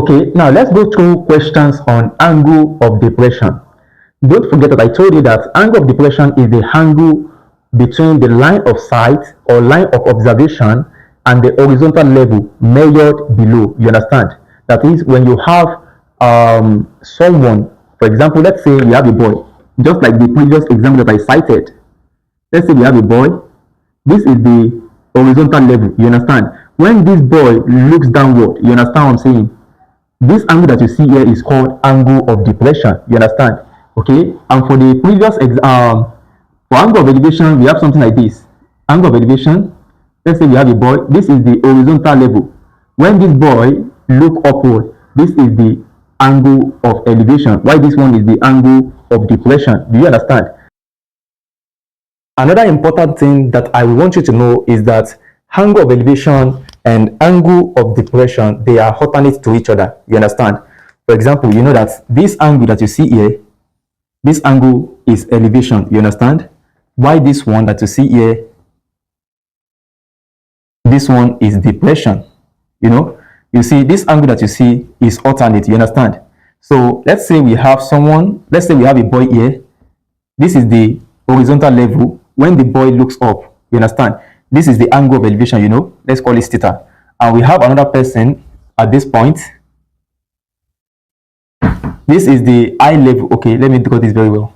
Okay, now let's go through questions on angle of depression. Don't forget that I told you that angle of depression is the angle between the line of sight or line of observation and the horizontal level measured below. You understand? That is when you have someone, for example, let's say we have a boy, just like the previous example that I cited. Let's say we have a boy. This is the horizontal level. You understand? When this boy looks downward, you understand what I'm saying? This angle that you see here is called angle of depression. You understand? Okay. And for the previous for angle of elevation, we have something like this. Angle of elevation. Let's say we have a boy. This is the horizontal level. When this boy look upward, this is the angle of elevation. Why this one is the angle of depression? Do you understand? Another important thing that I want you to know is that angle of elevation and angle of depression, they are alternate to each other. You understand? For example, you know that this angle that you see here, this angle is elevation. You understand? Why this one that you see here, this one is depression. You know, you see this angle that you see is alternate. You understand? So let's say we have someone, let's say we have a boy here. This is the horizontal level. When the boy looks up, you understand? This is the angle of elevation, you know. Let's call it theta. And we have another person at this point. This is the eye level. Okay, let me do this very well.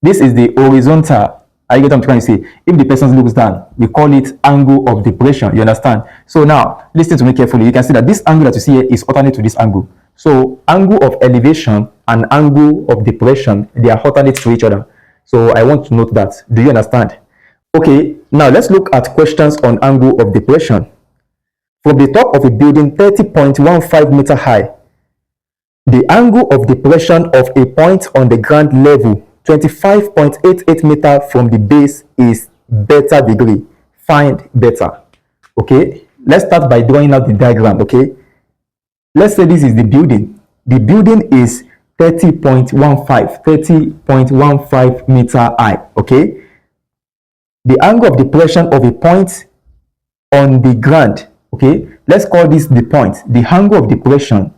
This is the horizontal. I get what I'm trying to say. If the person looks down, we call it angle of depression. You understand? So now, listen to me carefully. You can see that this angle that you see here is alternate to this angle. So angle of elevation and angle of depression, they are alternate to each other. So I want to note that. Do you understand? Okay, now let's look at questions on angle of depression. From the top of a building 30.15 meter high, the angle of depression of a point on the ground level 25.88 meter from the base is beta degree. Find beta. Okay, let's start by drawing out the diagram. Okay, let's say this is the building. The building is 30.15 meter high. Okay, the angle of depression of a point on the ground. Okay, let's call this the point. The angle of depression.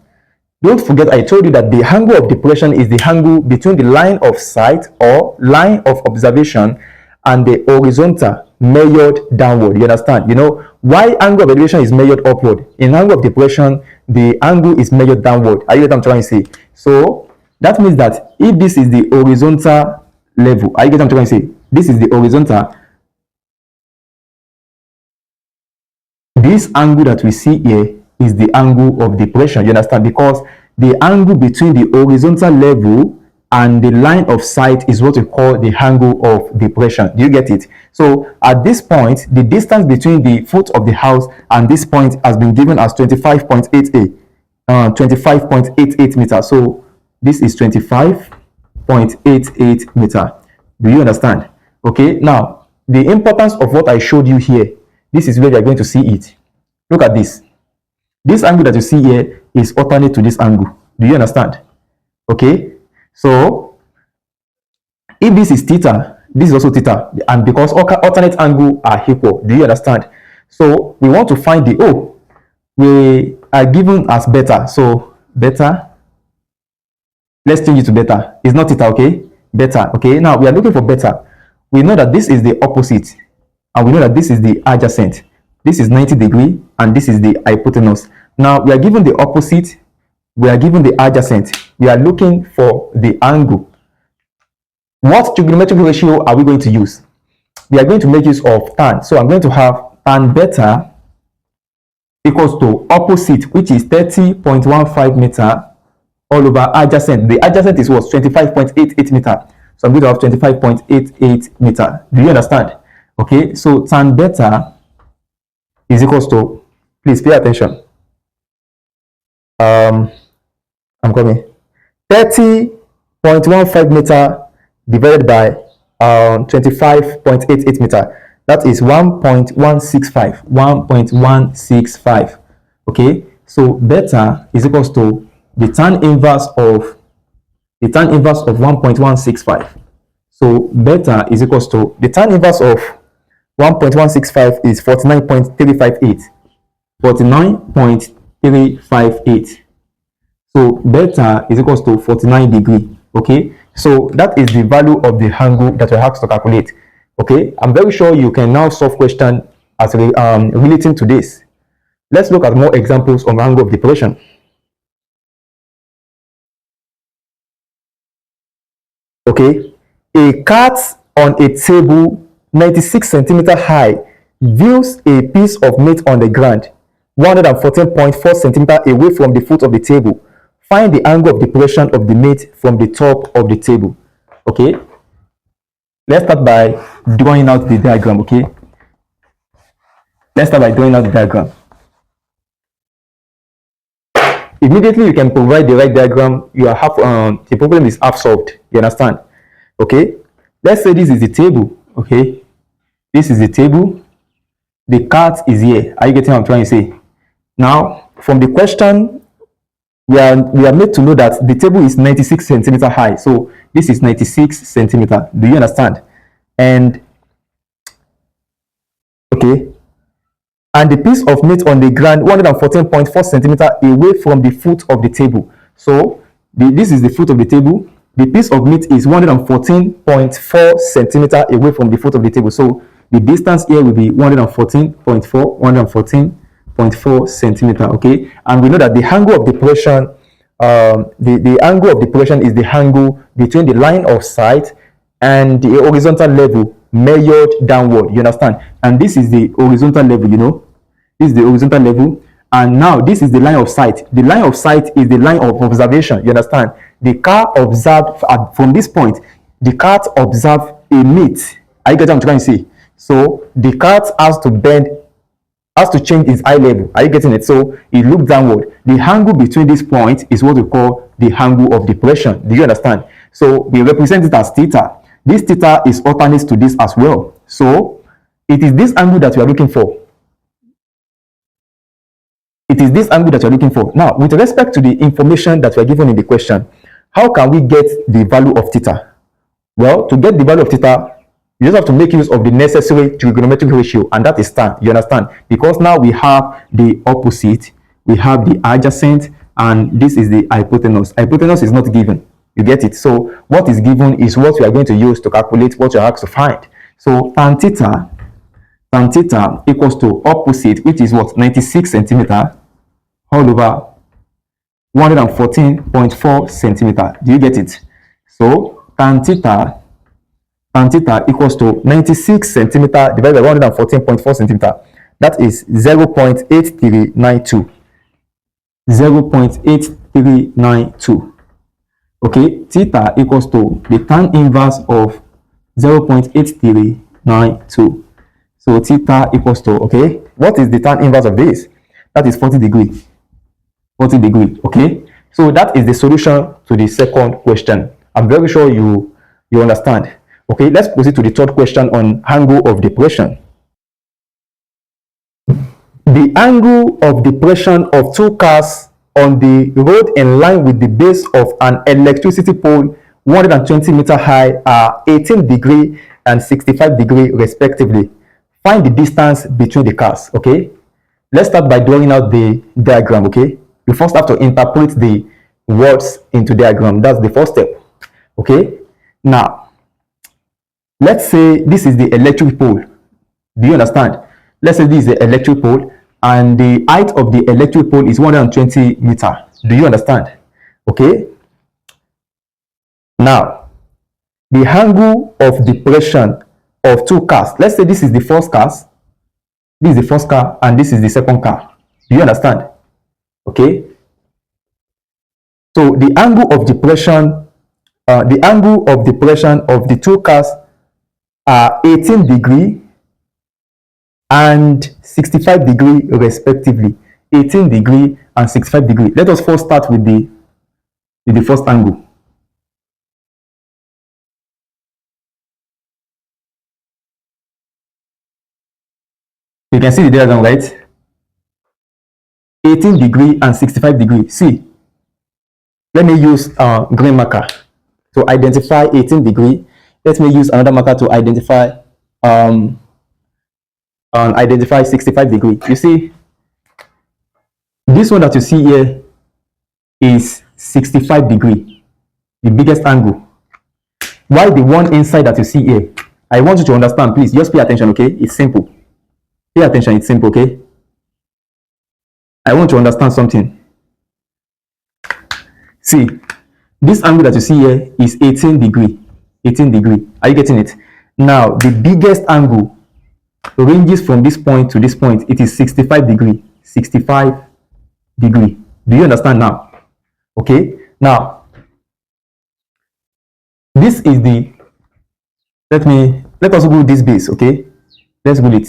Don't forget I told you that the angle of depression is the angle between the line of sight or line of observation and the horizontal measured downward. You understand? You know why angle of elevation is measured upward. In angle of depression, the angle is measured downward. Are you get what I'm trying to say? So that means that if this is the horizontal level, are you get what I'm trying to say? This is the horizontal. This angle that we see here is the angle of depression. You understand? Because the angle between the horizontal level and the line of sight is what we call the angle of depression. Do you get it? So at this point, the distance between the foot of the house and this point has been given as 25.88 meters. So this is 25.88 meter. Do you understand? Okay, now the importance of what I showed you here, this is where you are going to see it. Look at this. This angle that you see here is alternate to this angle. Do you understand? Okay, so if this is theta, this is also theta, and because alternate angle are equal. Do you understand? So we want to find the O. We are given as beta. So beta, let's change it to beta. It's not theta, okay? Beta. Okay, now we are looking for beta. We know that this is the opposite, and we know that this is the adjacent. This is 90 degree, and this is the hypotenuse. Now we are given the opposite, we are given the adjacent. We are looking for the angle. What trigonometric ratio are we going to use? We are going to make use of tan. So I'm going to have tan beta equals to opposite, which is 30.15 meter, all over adjacent. The adjacent is what? 25.88 meter. So I'm going to have 25.88 meter. Do you understand? Okay, so tan beta is equals to, please pay attention. I'm coming. 30.15 meter divided by 25.88 meter. That is 1.165. 1.165. Okay, so beta is equals to the tan inverse of 1.165. So beta is equals to the tan inverse of 1.165 is 49.358. 49.358. So beta is equals to 49 degree. Okay, so that is the value of the angle that we have to calculate. Okay, I'm very sure you can now solve question as relating to this. Let's look at more examples of angle of depression. Okay, a cat on a table 96 centimeter high views a piece of meat on the ground 114.4 centimeter away from the foot of the table. Find the angle of depression of the meat from the top of the table. Okay, let's start by drawing out the diagram. Okay, let's start by drawing out the diagram. Immediately you can provide the right diagram, you are half the problem is half solved. You understand? Okay, let's say this is the table. Okay, this is the table, the cat is here. Are you getting what I'm trying to say? Now from the question, we are made to know that the table is 96 centimeter high, so this is 96 centimeter. Do you understand? And okay, and the piece of meat on the ground 114.4 centimeter away from the foot of the table. So this is the foot of the table. The piece of meat is 114.4 centimeter away from the foot of the table. So the distance here will be 114.4 centimeter. Okay, and we know that the angle of depression, the angle of depression is the angle between the line of sight and the horizontal level measured downward. You understand? And this is the horizontal level. You know, this is the horizontal level, and now this is the line of sight. The line of sight is the line of observation. You understand? The car observed from this point, the cat observed a meat. Are you getting what I'm trying to say? So the cat has to bend, has to change its eye level. Are you getting it? So it looks downward. The angle between this point is what we call the angle of depression. Do you understand? So we represent it as theta. This theta is alternate to this as well. So it is this angle that we are looking for. It is this angle that you're looking for. Now, with respect to the information that we are given in the question, how can we get the value of theta? Well, to get the value of theta, you just have to make use of the necessary trigonometric ratio, and that is tan. You understand? Because now we have the opposite, we have the adjacent, and this is the hypotenuse. Hypotenuse is not given. You get it? So what is given is what we are going to use to calculate what you're asked to find. So tan theta equals to opposite, which is what, 96 centimeter all over 114.4 centimeter. Do you get it? So tan theta equals to 96 centimeter divided by 114.4 centimeter. That is 0.8392. 0.8392. Okay, theta equals to the tan inverse of 0.8392. So theta equals to, okay, what is the tan inverse of this? That is 40 degree. 40 degree. Okay, so that is the solution to the second question. I'm very sure you understand. Okay, let's proceed to the third question on angle of depression. The angle of depression of two cars on the road in line with the base of an electricity pole 120 meter high are 18 degree and 65 degree respectively. Find the distance between the cars. Okay, let's start by drawing out the diagram. Okay, you first have to interpret the words into diagram. That's the first step. Okay, now let's say this is the electric pole. Do you understand? Let's say this is the electric pole and the height of the electric pole is 120 meter. Do you understand? Okay, now the angle of depression of two cars. Let's say this is the first car, this is the first car, and this is the second car. Do you understand? Okay, so the angle of depression of the two cars are 18 degree and 65 degree respectively. 18 degree and 65 degree. Let us first start with the first angle. You can see the diagram, right? 18 degree and 65 degree. See, let me use green marker to identify 18 degree. Let me use another marker to identify 65 degree. You see, this one that you see here is 65 degree, the biggest angle. Why the one inside that you see here? I want you to understand, please. Just pay attention, okay? It's simple. Pay attention, it's simple, okay? I want you to understand something. See, this angle that you see here is 18 degree. 18 degree. Are you getting it? Now, the biggest angle ranges from this point to this point. It is 65 degree. 65 degree. Do you understand now? Okay. Now, this is the, let us go this base, okay? Let's go it.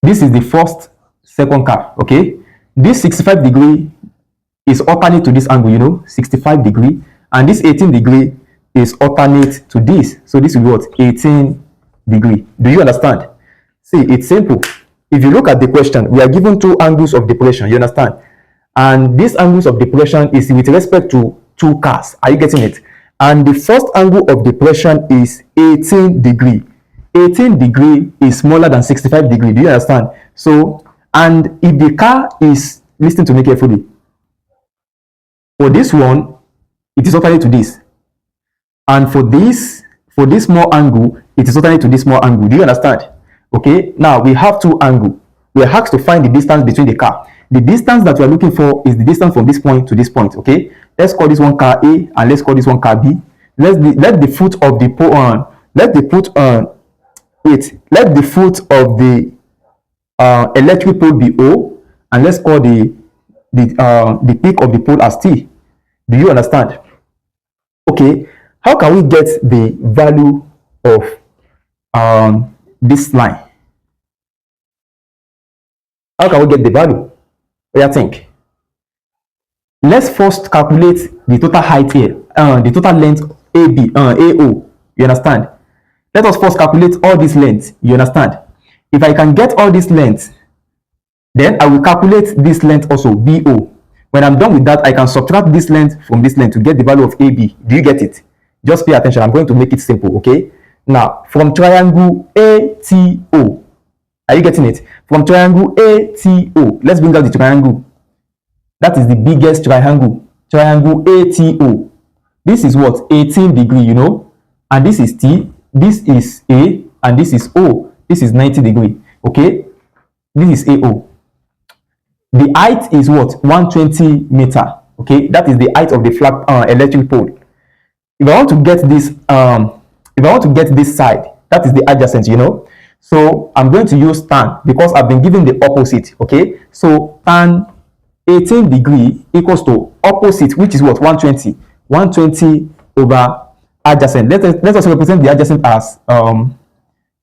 This is the first, second curve, okay? This 65 degree is alternate to this angle, you know, 65 degree, and this 18 degree is alternate to this. So this will be what? 18 degree. Do you understand? See, it's simple. If you look at the question, we are given two angles of depression, you understand? And these angles of depression is with respect to two cars. Are you getting it? And the first angle of depression is 18 degree. 18 degree is smaller than 65 degree. Do you understand? So, and if the car is, listen to me carefully, for this one, it is alternate to this. And for this small angle, it is alternate to this small angle. Do you understand? Okay, now we have two angles. We are asked to find the distance between the car. The distance that we are looking for is the distance from this point to this point. Okay, let's call this one car A and let's call this one car B. Let the foot of the pole on. Let the foot of the electric pole be O, and let's call the peak of the pole as T. Do you understand? Okay, how can we get the value of this line? How can we get the value? What do you think? Let's first calculate the total height here, the total length AB, AO. You understand? Let us first calculate all these lengths. You understand? If I can get all these lengths, then I will calculate this length also, BO. When I'm done with that, I can subtract this length from this length to get the value of AB. Do you get it? Just pay attention. I'm going to make it simple, okay? Now, from triangle ATO, are you getting it? From triangle ATO, let's bring out the triangle. That is the biggest triangle. Triangle ATO. This is what? 18 degree, you know? And this is T, this is A, and this is O. This is 90 degree, okay? This is AO. The height is what? 120 meter, okay? That is the height of the flat electric pole. If I want to get this side, that is the adjacent, you know? So I'm going to use tan because I've been given the opposite, okay? So tan 18 degree equals to opposite, which is what? 120. 120 over adjacent. Let us represent the adjacent as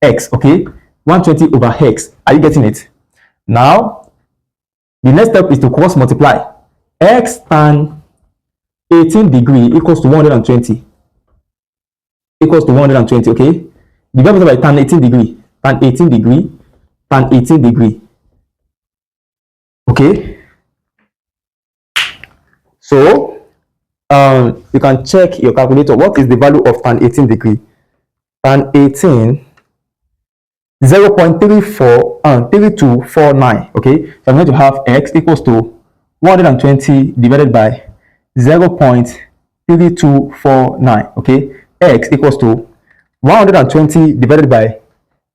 x, okay? 120 over x. Are you getting it? Now, the next step is to cross multiply. X tan 18 degree equals to 120. Equals to 120, okay? Divided by tan 18 degree. Tan 18 degree. Tan 18 degree. Okay? So, you can check your calculator. What is the value of tan 18 degree? Tan 18, 0.3249. Okay, so I'm going to have x equals to 120 divided by 0.3249. Okay, x equals to 120 divided by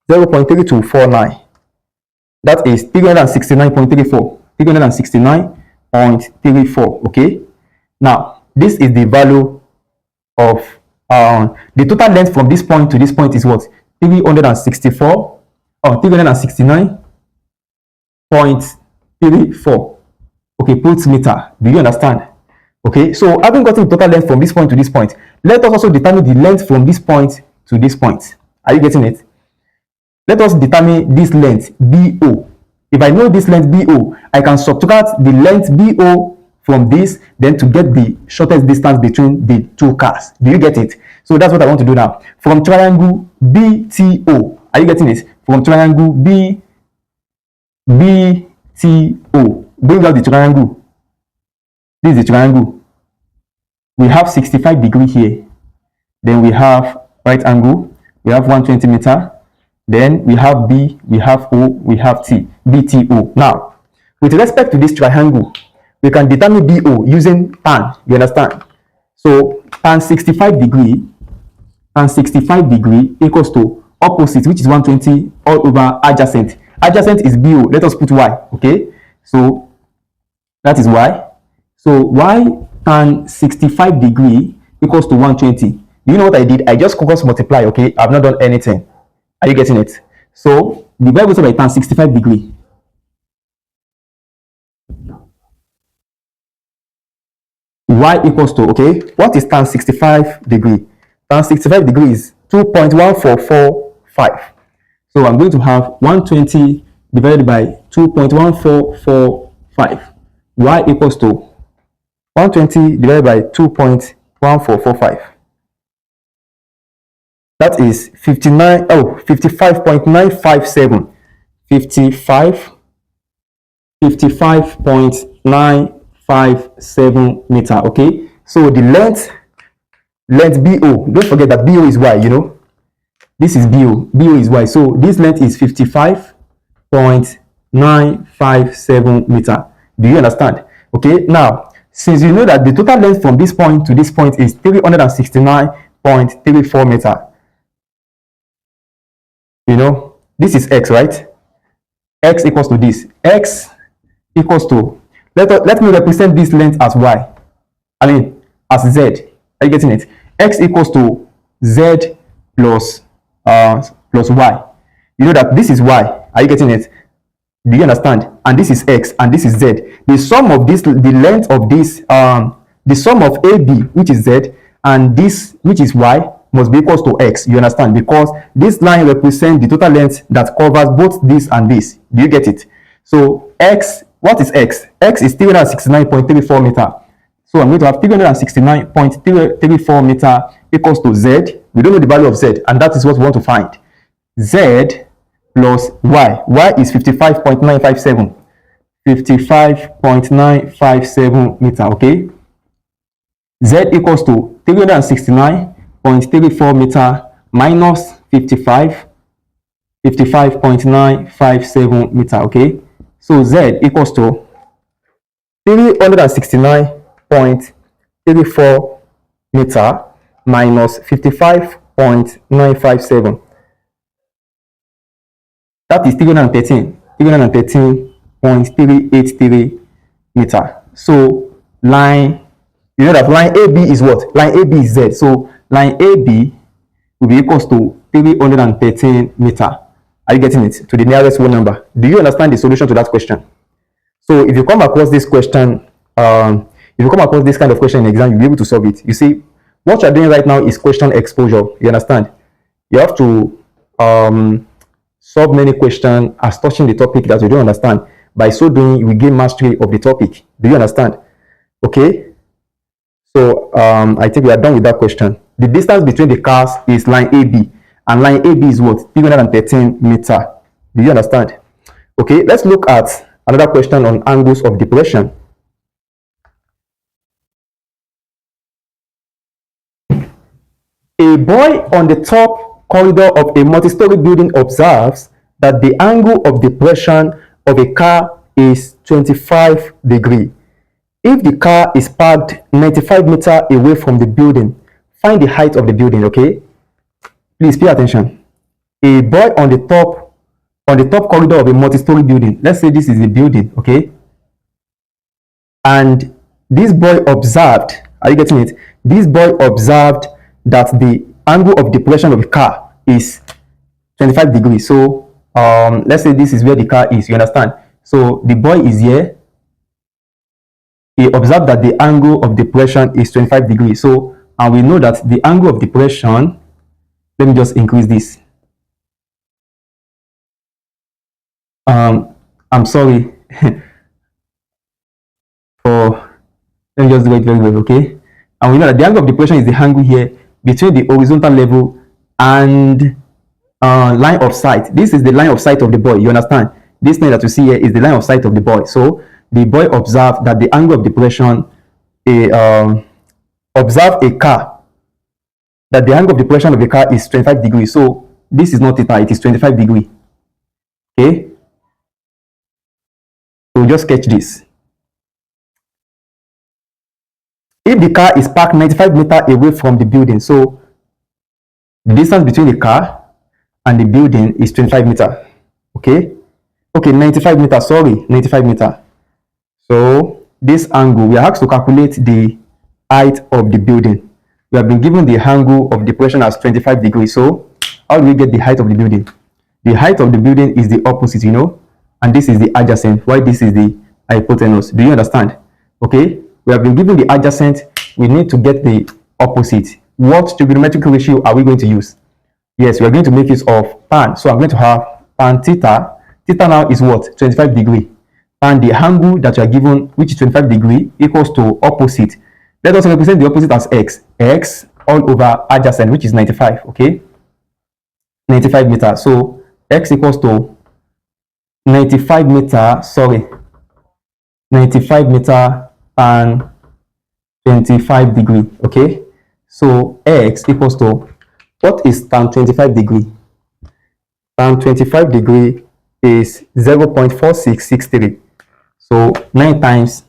0.3249. That is 369.34. 369.34. Okay, now this is the value of the total length from this point to this point is what? 364 or 369.34. Okay, put meter. Do you understand? Okay, so having gotten the total length from this point to this point, let us also determine the length from this point to this point. Are you getting it? Let us determine this length BO. If I know this length BO, I can subtract the length BO from this, then to get the shortest distance between the two cars. Do you get it? So that's what I want to do now. From triangle BTO, are you getting it? From triangle BTO, bring out the triangle. This is the triangle. We have 65 degree here. Then we have right angle. We have 120 meter. Then we have B, we have O, we have T. BTO. Now, with respect to this triangle, we can determine BO using tan. You understand? So tan 65 degree equals to opposite, which is 120 all over adjacent. Adjacent is BO. Let us put y. Okay, so that is y. So y tan 65 degree equals to 120. Do you know what I did? I just cross multiply. Okay, I've not done anything. Are you getting it? So divide also by tan 65 degree. Y equals to, okay, what is tan 65 degree? Tan 65 degrees 2.1445. So I'm going to have 120 divided by 2.1445. Y equals to 120 divided by 2.1445. That is 55.957. 55.957 meter. Okay, so the length BO, don't forget that BO is y, you know, this is BO is y, so this length is 55.957 meter. Do you understand? Okay, now since you know that the total length from this point to this point is 369.34 meter, you know, this is x, right? X equals to this. X equals to, let me represent this length as y. I mean, as z. Are you getting it? X equals to z plus y. You know that this is y. Are you getting it? Do you understand? And this is x, and this is z. The sum of this, the length of this, the sum of AB, which is z, and this, which is y, must be equals to x. You understand? Because this line represents the total length that covers both this and this. Do you get it? So x, what is x? X is 369.34 meter. So I'm going to have 369.34 meter equals to z. We don't know the value of z, and that is what we want to find. Z plus y. Y is 55.957. 55.957 meter. Okay. Z equals to 369.34 meter minus 55.957 meter. Okay, so z equals to 369.34 meter minus 55.957. That is 313.383 meter. So line, you know that line AB is what? Line AB is Z. So line AB will be equals to 313 meter. Are you getting it? To the nearest whole number. Do you understand the solution to that question? So if you come across this question, if you come across this kind of question in exam, you'll be able to solve it. You see, what you're doing right now is question exposure. You understand? You have to solve many questions as touching the topic that you don't understand. By so doing, you will gain mastery of the topic. Do you understand? Okay. So I think we are done with that question. The distance between the cars is line AB, and line AB is what? 313 meter. Do you understand? Okay, let's look at another question on angles of depression. A boy on the top corridor of a multi-story building observes that the angle of depression of a car is 25 degrees. If the car is parked 95 meters away from the building, find the height of the building. Okay, please pay attention. A boy on the top corridor of a multi-story building. Let's say this is a building, okay? And this boy observed, are you getting it? This boy observed that the angle of depression of the car is 25 degrees. So let's say this is where the car is, you understand? So the boy is here. He observed that the angle of depression is 25 degrees. So, and we know that the angle of depression, let me just increase this. I'm sorry for, let me just do it very well, okay? And we know that the angle of depression is the angle here between the horizontal level and line of sight. This is the line of sight of the boy, you understand? This line that you see here is the line of sight of the boy. So the boy observed that the angle of depression, observe a car, that the angle of depression of the car is 25 degrees. So this is not theta, it is 25 degrees. Okay, so just sketch this. If the car is parked 95 meters away from the building, so the distance between the car and the building is 25 meters. Okay? Okay, 95 meters, sorry, 95 meters. So this angle, we are asked to calculate the height of the building. We have been given the angle of depression as 25 degrees. So how do we get the height of the building? The height of the building is the opposite, and this is the adjacent, while this is the hypotenuse. Do you understand? Okay, we have been given the adjacent. We need to get the opposite. What trigonometric ratio are we going to use? Yes, we are going to make use of tan. So I'm going to have tan theta. Theta now is what? 25 degree. And the angle that you are given, which is 25 degree, equals to opposite. Let us represent the opposite as x. X all over adjacent, which is 95. Okay, 95 meters. So x equals to 95 meter. Sorry, 95 meter and 25 degree. Okay, so x equals to, what is tan 25 degree? Tan 25 degree is 0.4663. So 9 times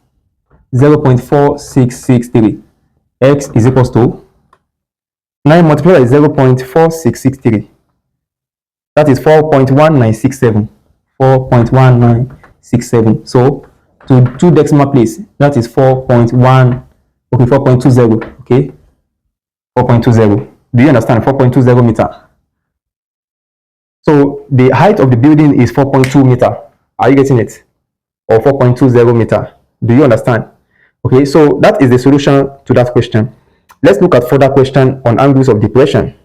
0.4663. X is equals to 9 multiplied by 0.4663. That is 4.1967. 4.1967. So to 2 decimal place, that is 4.1. Okay, 4.20. Okay, 4.20. Do you understand? 4.20 meter. So the height of the building is 4.2 meter. Are you getting it? Or 4.20 meter. Do you understand? Okay, so that is the solution to that question. Let's look at further question on angles of depression.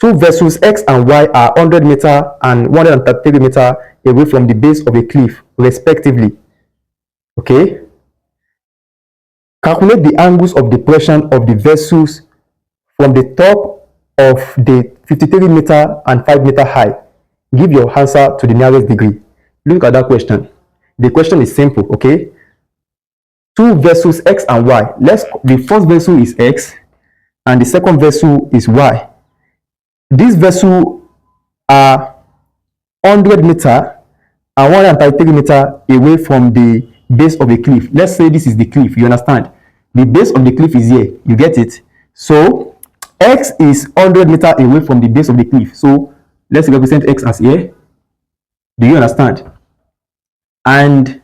Two vessels X and Y are 100 meter and 133 meter away from the base of a cliff, respectively. Okay. Calculate the angles of depression of the vessels from the top of the 53 meter and 5 meter high. Give your answer to the nearest degree. Look at that question. The question is simple, okay? Two vessels X and Y. The first vessel is X and the second vessel is Y. These vessels are 100 meter and 133 meter away from the base of a cliff. Let's say this is the cliff, you understand? The base of the cliff is here, you get it? So X is 100 meter away from the base of the cliff. So let's represent X as here. Do you understand? And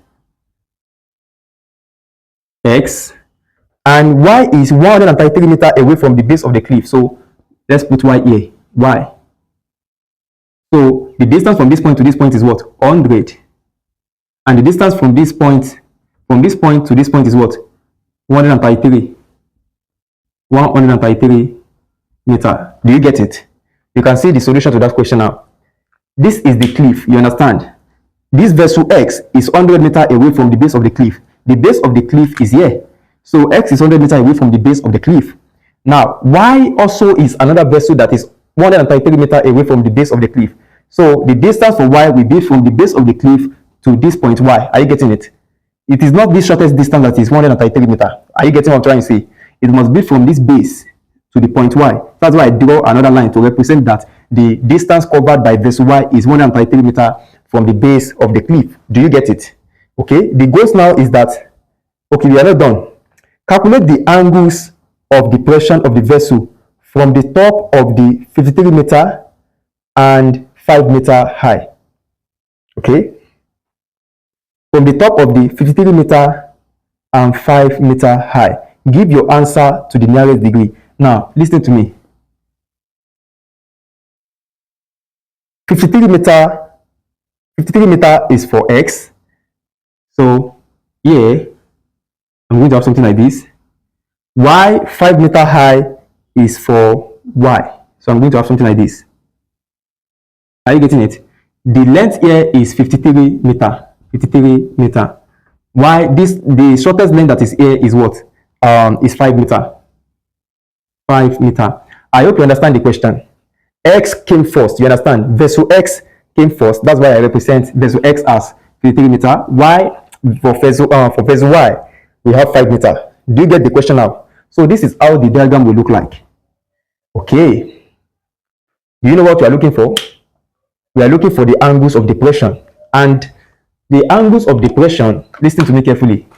X, and Y is 133 meter away from the base of the cliff. So let's put Y here. Y. So the distance from this point to this point is what? 100. And the distance from this point to this point is what? 133. 133 meter. Do you get it? You can see the solution to that question now. This is the cliff, you understand? This vessel X is 100 meter away from the base of the cliff. The base of the cliff is here. So X is 100 meter away from the base of the cliff. Now, Y also is another vessel that is 133 meter away from the base of the cliff. So the distance for Y will be from the base of the cliff to this point Y. Are you getting it? It is not the shortest distance that is 133 meter. Are you getting what I'm trying to say? It must be from this base to the point Y. That's why I draw another line to represent that the distance covered by vessel Y is 133 meter from the base of the cliff. Do you get it? Okay, the goals now is that, okay, we are not done. Calculate the angles of depression of the vessel from the top of the 53 meter and 5 meter high. Okay, from the top of the 53 meter and 5 meter high. Give your answer to the nearest degree. Now, listen to me. 53 meter is for X. So here, I'm going to have something like this. Y, 5 meter high is for Y. So I'm going to have something like this. Are you getting it? The length here is 53 meter. 53 meter. Why the shortest length that is here is what? Is 5 meter. 5 meter. I hope you understand the question. X came first. You understand? Vessel X came first. That's why I represent vessel X as 53 meter. Y for vessel Y, we have 5 meter. Do you get the question now? So this is how the diagram will look like. Okay. Do you know what we are looking for? We are looking for the angles of depression. And the angles of depression, listen to me carefully.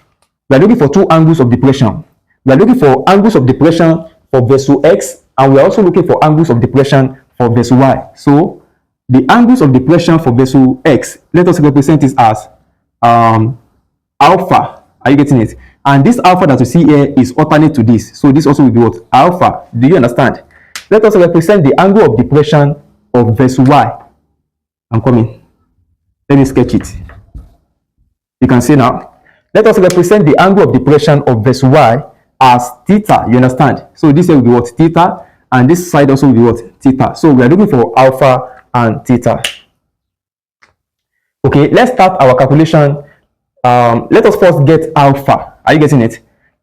We are looking for two angles of depression. We are looking for angles of depression for vessel X, and we are also looking for angles of depression for vessel Y. So the angles of depression for vessel X, let us represent it as alpha. Are you getting it? And this alpha that you see here is alternate to this. So this also will be what? Alpha. Do you understand? Let us represent the angle of depression of vessel Y. I'm coming. Let me sketch it. You can see now. Let us represent the angle of depression of vessel Y as theta. You understand? So this here will be what? Theta. And this side also will be what? Theta. So we are looking for alpha and theta. Okay, let's start our calculation. Let us first get alpha. Are you getting it?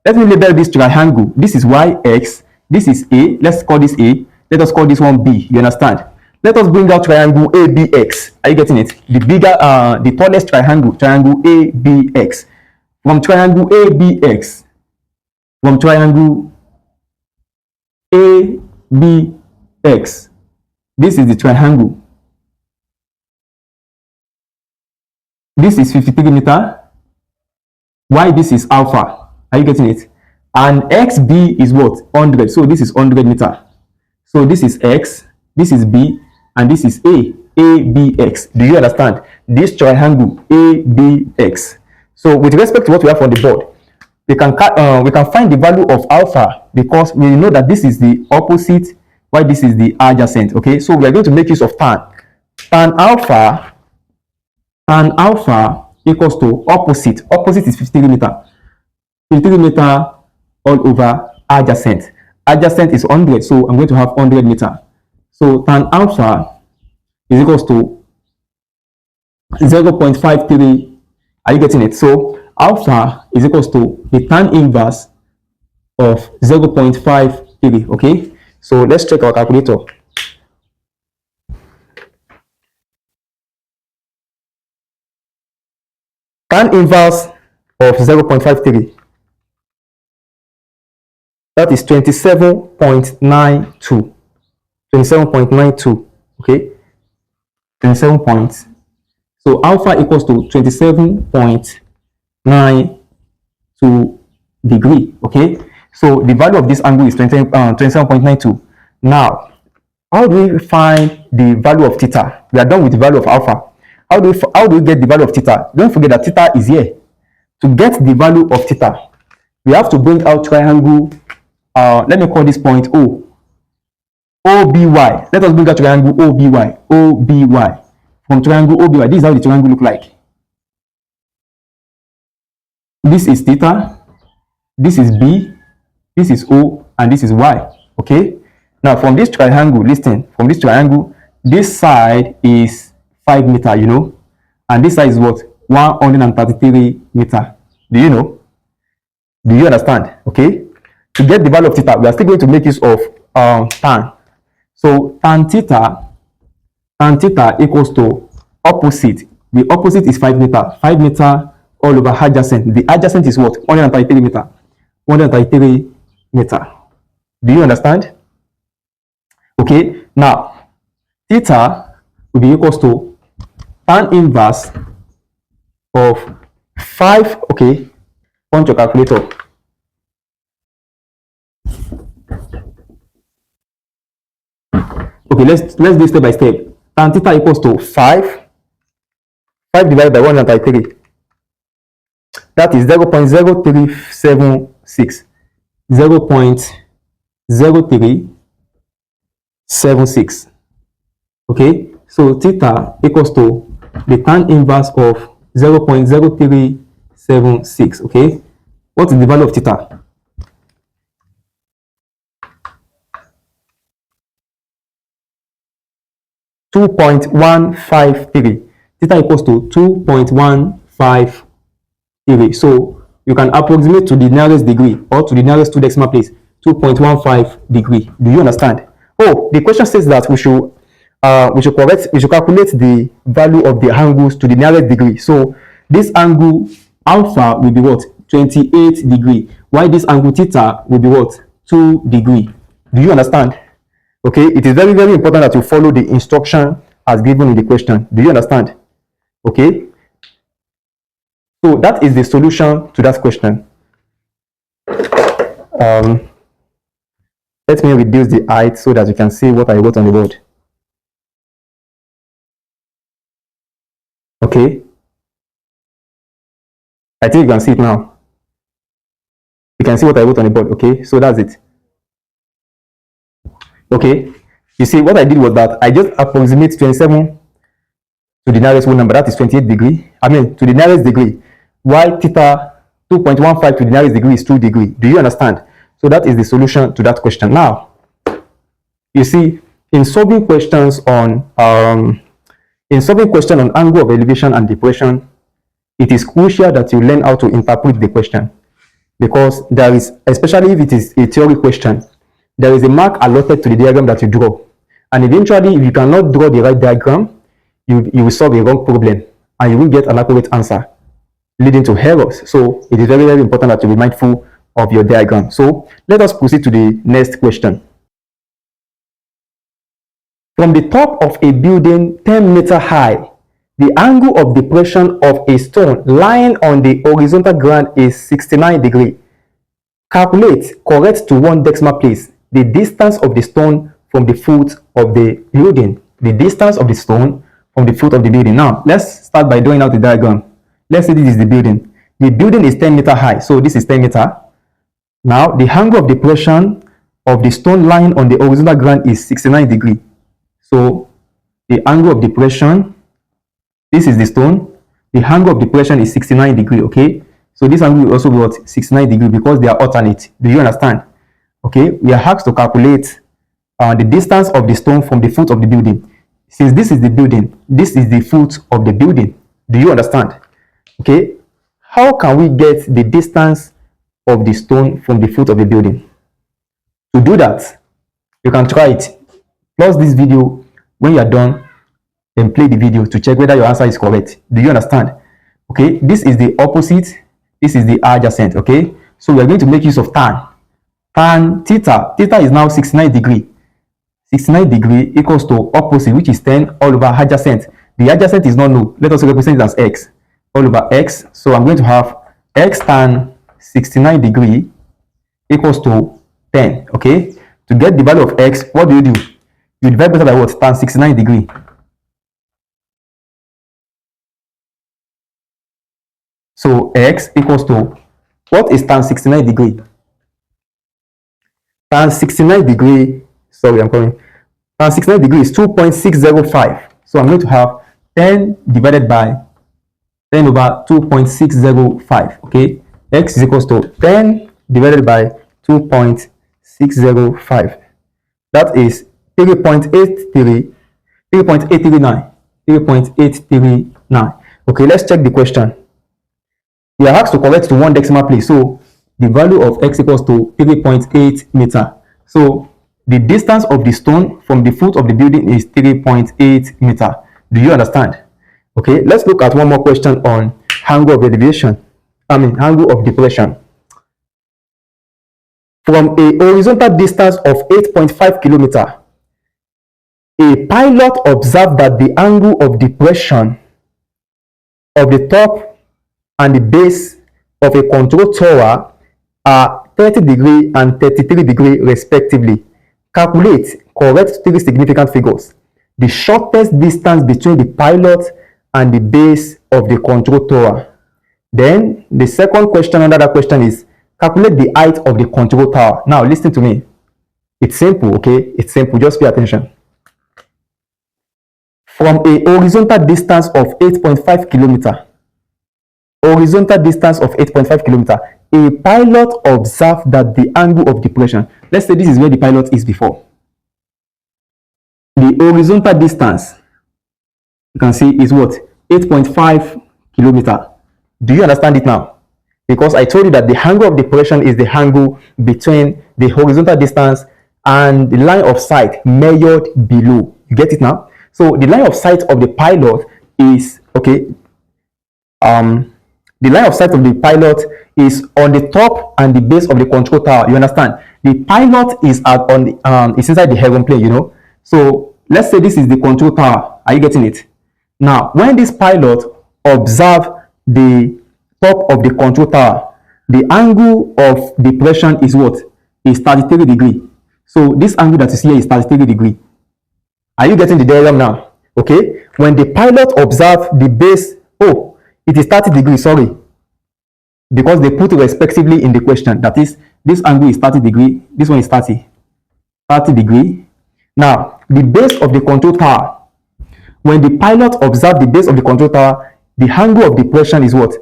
Let me label this triangle. This is YX. This is A. Let's call this A. Let us call this one B. You understand? Let us bring out triangle ABX. Are you getting it? The bigger, the tallest triangle, triangle ABX. From triangle ABX, from triangle ABX, this is the triangle. This is 53 meter. Y, this is alpha. Are you getting it? And XB is what? 100. So this is 100 meter. So this is X, this is B, and this is A. ABX. Do you understand? This triangle ABX. So with respect to what we have on the board, we can find the value of alpha because we know that this is the opposite, while this is the adjacent. Okay, so we are going to make use of tan. Tan alpha equals to opposite. Opposite is 53 meter. 53 meter all over adjacent. Adjacent is 100, so I'm going to have 100 meter. So tan alpha is equals to 0.53. Are you getting it? So alpha is equals to the tan inverse of 0.53. Okay, so let's check our calculator. Tan inverse of 0.53, that is 27.92. 27.92. Okay, 27 points. So alpha equals to 27.92 degree. Okay, so the value of this angle is 27.92. Now, how do we find the value of theta? We are done with the value of alpha. How do we get the value of theta? Don't forget that theta is here. To get the value of theta, we have to bring out triangle. Let me call this point O. OBY. Let us bring out triangle OBY. OBY. From triangle OBY, this is how the triangle look like. This is theta. This is B. This is O, and this is Y. Okay. Now from this triangle, listen. From this triangle, this side is 5 meter, you know, and this side is what? 133 meter. Do you know? Do you understand? Okay. To get the value of theta, we are still going to make use of tan. So tan theta equals to opposite. The opposite is 5 meter. 5 meter all over adjacent. The adjacent is what? 133 meter. 133 meter. Do you understand? Okay. Now, theta will be equals to tan inverse of 5. Okay. Punch your calculator. Okay, let's do step by step. Tan theta equals to 5 divided by 133. That is 0.0376. 0.0376. Okay, so theta equals to the tan inverse of 0.0376. Okay, what is the value of theta? .153. Theta equals to 2.153. So you can approximate to the nearest degree or to the nearest 2 decimal place. 2.15 degree. Do you understand? Oh, the question says that we should calculate the value of the angles to the nearest degree. So this angle alpha will be what? 28 degree. While this angle theta will be what? 2 degree. Do you understand? Okay, it is very, very important that you follow the instruction as given in the question. Do you understand? Okay, so that is the solution to that question. Um, let me reduce the height so that you can see what I wrote on the board. Okay. I think you can see it now. You can see what I wrote on the board. Okay, so that's it. Okay, you see what I did was that I just approximate 27 to the nearest whole number, that is 28 degree. I mean, to the nearest degree. While theta 2.15 to the nearest degree is 2 degree. Do you understand? So that is the solution to that question. Now, you see, in solving questions on angle of elevation and depression, it is crucial that you learn how to interpret the question, because there is, especially if it is a theory question, there is a mark allotted to the diagram that you draw, and eventually if you cannot draw the right diagram, you will solve a wrong problem and you will get an accurate answer, leading to errors. So it is very, very important that you be mindful of your diagram. So let us proceed to the next question. From the top of a building 10 meters high, the angle of depression of a stone lying on the horizontal ground is 69 degrees. Calculate, correct to 1 decimal place, the distance of the stone from the foot of the building. The distance of the stone from the foot of the building. Now, let's start by drawing out the diagram. Let's say this is the building. The building is 10 meters high, so this is 10 meters. Now, the angle of depression of the stone lying on the horizontal ground is 69 degrees. So, the angle of depression, this is the stone. The angle of depression is 69 degrees, okay? So, this angle will also be what? 69 degrees, because they are alternate. Do you understand? Okay, we are asked to calculate the distance of the stone from the foot of the building. Since this is the building, this is the foot of the building. Do you understand? Okay, how can we get the distance of the stone from the foot of the building? To do that, you can try it. Pause this video. When you are done, then play the video to check whether your answer is correct. Do you understand? Okay, this is the opposite, this is the adjacent. Okay, so we are going to make use of tan. Tan theta is now 69 degrees. 69 degrees equals to opposite, which is 10 all over adjacent. The adjacent is not known. Let us represent it as x all over x. So I'm going to have x tan 69 degrees equals to 10. Okay, to get the value of x, what do? You divide by what? Tan 69 degrees. So x equals to, what is tan 69 degrees? Tan 69 degrees, sorry, I'm coming. Tan 69 degrees is 2.605. So I'm going to have 10 divided by 10 over 2.605. Okay, x is equals to 10 divided by 2.605. That is 3.839. 3.839. Okay, let's check the question. We are asked to correct to 1 decimal place. So the value of x equals to 3.8 meters. So the distance of the stone from the foot of the building is 3.8 meters. Do you understand? Okay, let's look at one more question on angle of elevation. Angle of depression. From a horizontal distance of 8.5 kilometers, a pilot observed that the angle of depression of the top and the base of a control tower are 30 degrees and 33 degrees respectively. Calculate, correct 3 significant figures. The shortest distance between the pilot and the base of the control tower. Then the second question under that question is calculate the height of the control tower. Now listen to me. It's simple, okay? It's simple. Just pay attention. From a horizontal distance of 8.5 kilometers, horizontal distance of 8.5 kilometers, a pilot observed that the angle of depression, let's say this is where the pilot is before. The horizontal distance, you can see, is what? 8.5 kilometers. Do you understand it now? Because I told you that the angle of depression is the angle between the horizontal distance and the line of sight measured below. You get it now? So the line of sight of the pilot is, okay, the line of sight of the pilot is on the top and the base of the control tower. You understand? The pilot is is inside the heaven plane, you know. So let's say this is the control tower. Are you getting it? Now, when this pilot observe the top of the control tower, the angle of depression is what? is 33 degrees. So this angle that you see here is 33 degrees. Are you getting the diagram now? Okay. When the pilot observe the base, oh, it is 30 degrees, sorry. Because they put respectively in the question. That is, this angle is 30 degrees, this one is 30 degrees. Now, the base of the control tower, when the pilot observe the base of the control tower, the angle of depression is what?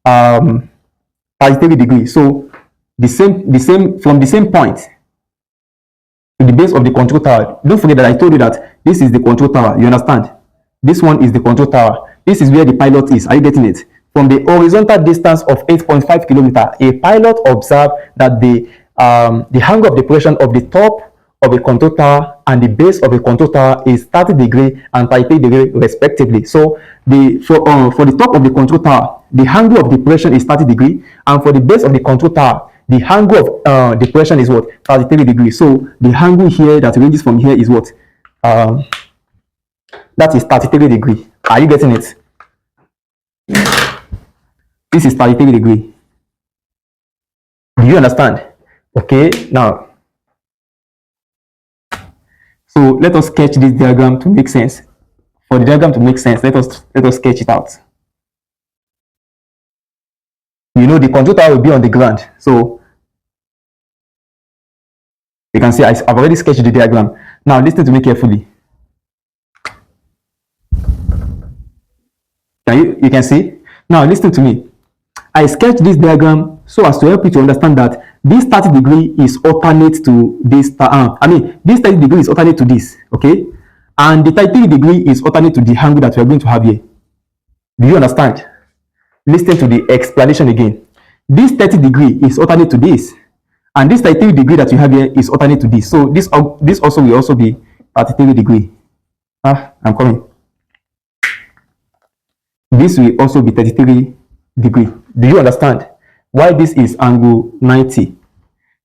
33 degrees. So the same from the same point to the base of the control tower. Don't forget that I told you that this is the control tower. You understand? This one is the control tower. This is where the pilot is. Are you getting it? From the horizontal distance of 8.5 kilometers, a pilot observed that the angle of depression of the top of a control tower and the base of a control tower is 30 degrees and 33 degrees respectively. So for the top of the control tower, the angle of depression is 30 degrees, and for the base of the control tower, the angle of depression is what? 33 degrees. So the angle here that ranges from here is what? That is 33 degrees. Are you getting it? This is 33 degrees. Do you understand? Okay, now, so let us sketch this diagram to make sense. For the diagram to make sense, let us sketch it out. You know, the control tower will be on the ground. So you can see I've already sketched the diagram. Now listen to me carefully. You can see? Now listen to me. I sketched this diagram so as to help you to understand that this 30 degree is alternate to this. This 30 degree is alternate to this, okay? And the 33 degree is alternate to the angle that we are going to have here. Do you understand? Listen to the explanation again. This 30 degree is alternate to this, and this 33 degree that you have here is alternate to this. So this also will also be 33 degree. I'm coming. This will also be 33 degree. Do you understand why this is angle 90?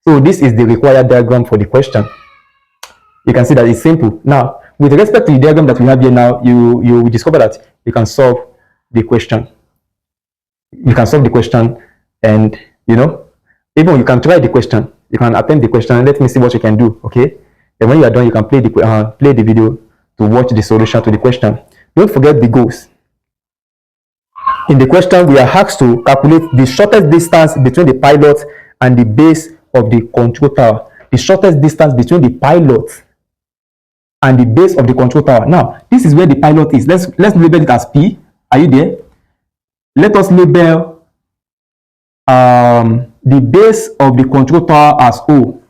So this is the required diagram for the question. You can see that it's simple. Now, with respect to the diagram that we have here now, you will discover that you can solve the question. You can solve the question, and even you can try the question. You can attempt the question. Let me see what you can do. Okay, and when you are done, you can play the video to watch the solution to the question. Don't forget the goals. In the question, we are asked to calculate the shortest distance between the pilot and the base of the control tower. The shortest distance between the pilot and the base of the control tower. Now, this is where the pilot is. Let's label it as P. Are you there? Let us label the base of the control tower as O.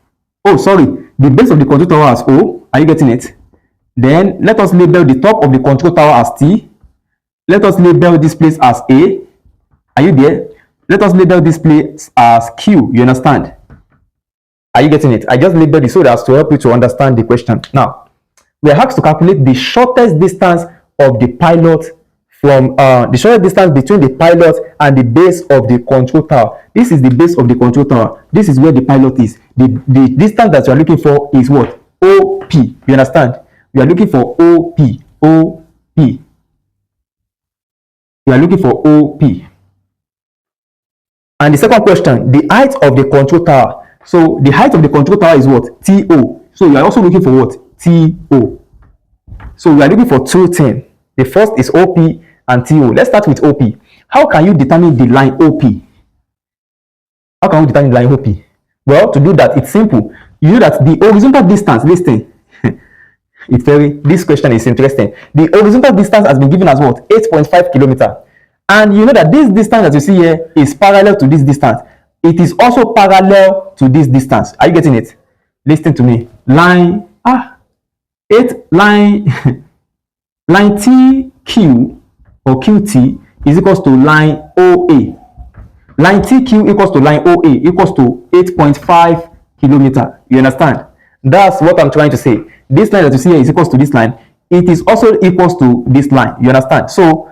Oh, sorry. The base of the control tower as O. Are you getting it? Then let us label the top of the control tower as T. Let us label this place as A. Are you there? Let us label this place as Q. You understand? Are you getting it? I just labeled it so as to help you to understand the question. Now, we are asked to calculate the shortest distance of the pilot from the shortest distance between the pilot and the base of the control tower. This is the base of the control tower. This is where the pilot is. The distance that you are looking for is what? OP. You understand? We are looking for OP. OP. We are looking for OP. And the second question, the height of the control tower. So the height of the control tower is what? TO. So you are also looking for what? TO. So we are looking for two things. The first is OP and TO. Let's start with OP. How can you determine the line OP? How can you determine the line OP? Well, to do that, it's simple. You know that the horizontal distance, listen, this question is interesting. The horizontal distance has been given as what? 8.5 kilometers. And you know that this distance that you see here is parallel to this distance. It is also parallel to this distance. Are you getting it? Listen to me. Line TQ or QT is equals to line OA. Line TQ equals to line OA equals to 8.5 kilometers. You understand? That's what I'm trying to say. This line that you see here is equals to this line. It is also equals to this line. You understand? So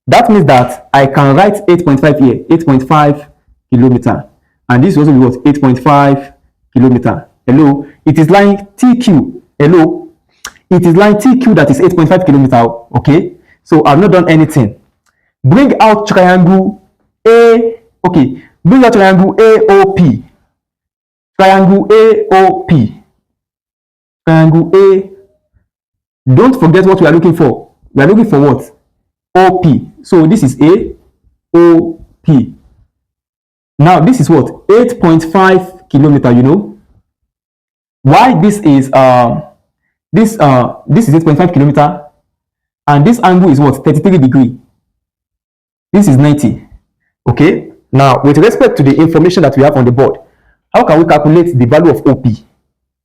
that means that I can write 8.5 here, 8.5 kilometers. And this also be what? 8.5 kilometers. Hello? It is line TQ. Hello? It is line TQ that is 8.5 kilometers. Okay? So I've not done anything. Bring out triangle A. Okay. Bring out triangle AOP. triangle AOP. Triangle A. Don't forget what we are looking for. We are looking for what? OP. So this is AOP. Now this is what? 8.5 kilometer, you know. Why this is this is 8.5 kilometer, and this angle is what? 33 degree. This is 90. Okay. Now, with respect to the information that we have on the board, how can we calculate the value of OP?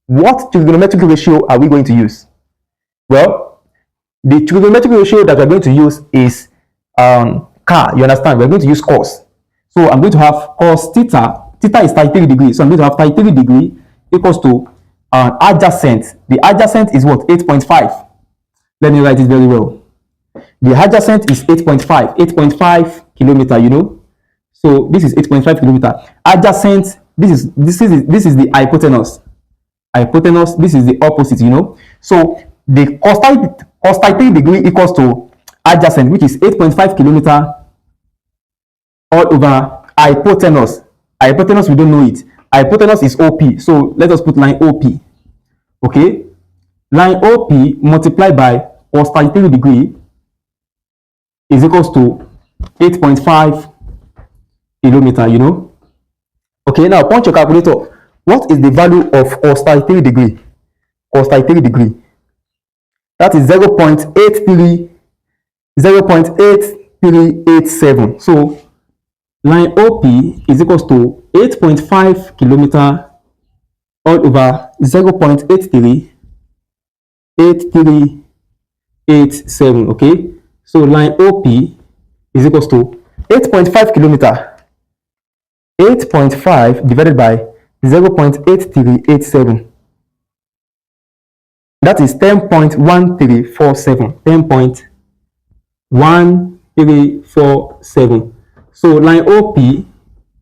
What trigonometric ratio are we going to use? Well, the trigonometric ratio that we're going to use is CAR. You understand? We're going to use cos. So I'm going to have cos theta. Theta is 33 degrees. So I'm going to have 33 degree equals to adjacent. The adjacent is what? 8.5. Let me write it very well. The adjacent is 8.5 kilometer, you know. So this is 8.5 kilometer. Adjacent, this is the hypotenuse. Hypotenuse, this is the opposite, you know. So the cos 33 degree equals to adjacent, which is 8.5 kilometer all over hypotenuse. Hypotenuse, we don't know it. Hypotenuse is OP. So let us put line OP. Okay. Line OP multiplied by cos 33 degree is equals to 8.5 kilometer, you know. Okay, now punch your calculator. What is the value of cos 33 degree? Cos 33 degree. That is 0.8387. So line OP is equals to 8.5 kilometer all over 0.8387. Okay, so line OP is equals to 8.5 kilometer. 8.5 divided by 0.8387. That is 10.1347. 10.1347. So line OP is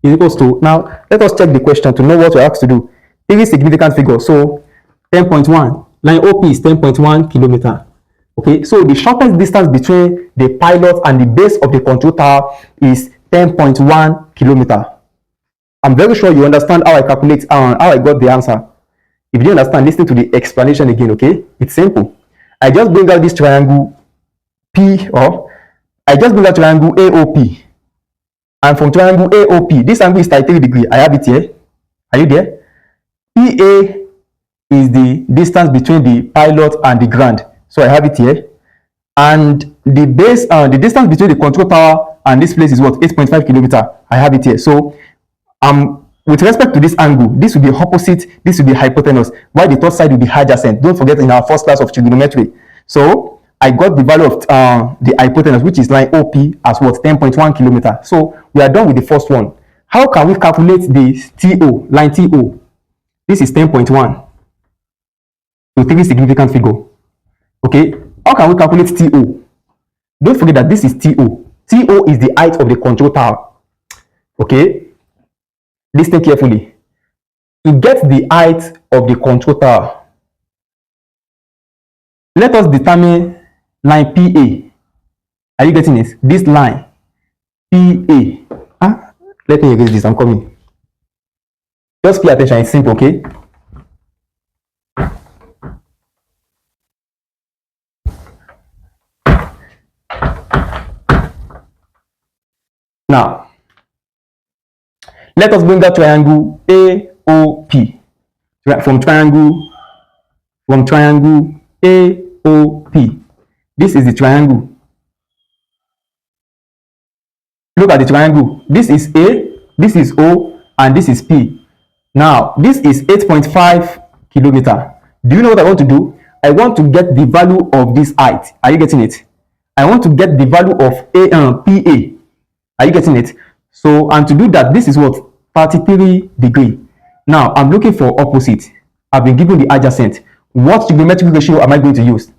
equals to, now let us check the question to know what we're asked to do. Three significant figures. So 10.1. Line OP is 10.1 kilometer. Okay, so the shortest distance between the pilot and the base of the control tower is 10.1 kilometer. I'm very sure you understand how I calculate, how I got the answer. If you don't understand, listen to the explanation again, okay? It's simple. I just bring out this triangle P, or I just bring out triangle AOP. And from triangle AOP, this angle is 33 degrees. I have it here. Are you there? PA is the distance between the pilot and the ground. So I have it here. And the base, the distance between the control tower and this place is what? 8.5 kilometer. I have it here. So with respect to this angle, this will be opposite, this will be hypotenuse, while the third side will be adjacent. Don't forget in our first class of trigonometry. So I got the value of the hypotenuse, which is line OP, as what? 10.1 kilometer. So we are done with the first one. How can we calculate the TO, line TO? This is 10.1 to three significant figure. Okay, how can we calculate TO? Don't forget that this is TO. TO is the height of the control tower. Okay, listen carefully. To get the height of the control tower, let us determine line PA. Are you getting it? This line PA. Let me erase this. I'm coming. Just pay attention. It's simple, okay? Now, let us bring that triangle AOP. From triangle AOP. This is the triangle. Look at the triangle. This is A, this is O, and this is P. Now, this is 8.5 kilometer. Do you know what I want to do? I want to get the value of this height. Are you getting it? I want to get the value of PA. Are you getting it? So, and to do that, this is what? 33 degree. Now, I'm looking for opposite. I've been given the adjacent. What trigonometric ratio am I going to use?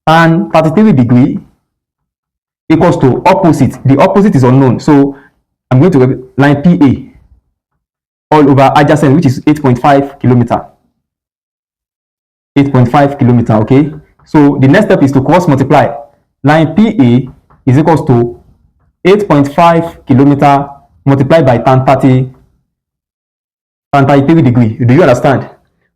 Tan 33 degree equals to opposite. The opposite is unknown. So, I'm going to line PA all over adjacent, which is 8.5 kilometer. 8.5 kilometer, okay? So, the next step is to cross multiply. Line PA is equals to 8.5 kilometer multiplied by tan tan 33 degree. Do you understand?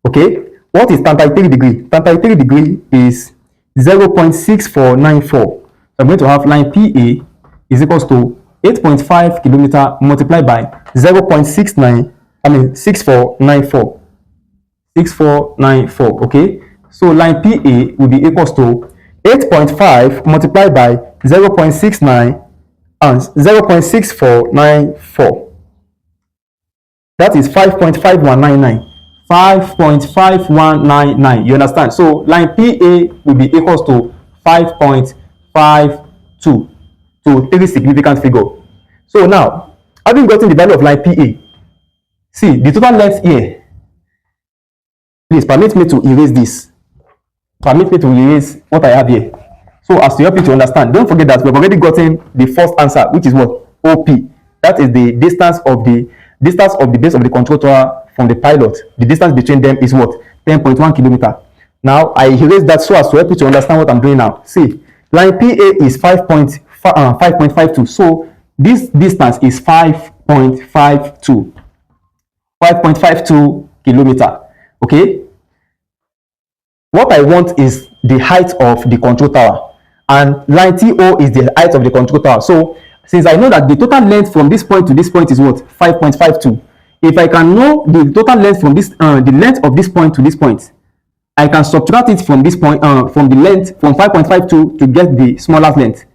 Okay. What is tan 33 degree? Tan 33 degree is 0.6494. So I'm going to have line PA is equals to 8.5 kilometer multiplied by 6494. 6494. Okay. So line PA will be equals to 8.5 multiplied by 0.69 and 0.6494. That is 5.5199. 5.5199. You understand? So line PA will be equals to 5.52. So 3 significant figure. So now, having gotten the value of line PA, see the total length here. Please permit me to erase this. Permit me to erase what I have here. So as to help you to understand, don't forget that we've already gotten the first answer, which is what? OP. That is the distance of the base of the control tower from the pilot. The distance between them is what? 10.1 kilometer. Now I erase that so as to help you to understand what I'm doing now. See, line PA is 5.52. So this distance is 5.52 kilometer. Okay. What I want is the height of the control tower, and line TO is the height of the control tower. So since I know that the total length from this point to this point is what? 5.52. If I can know the total length from this, the length of this point to this point, I can subtract it from this point, from the length from 5.52 to get the smallest length.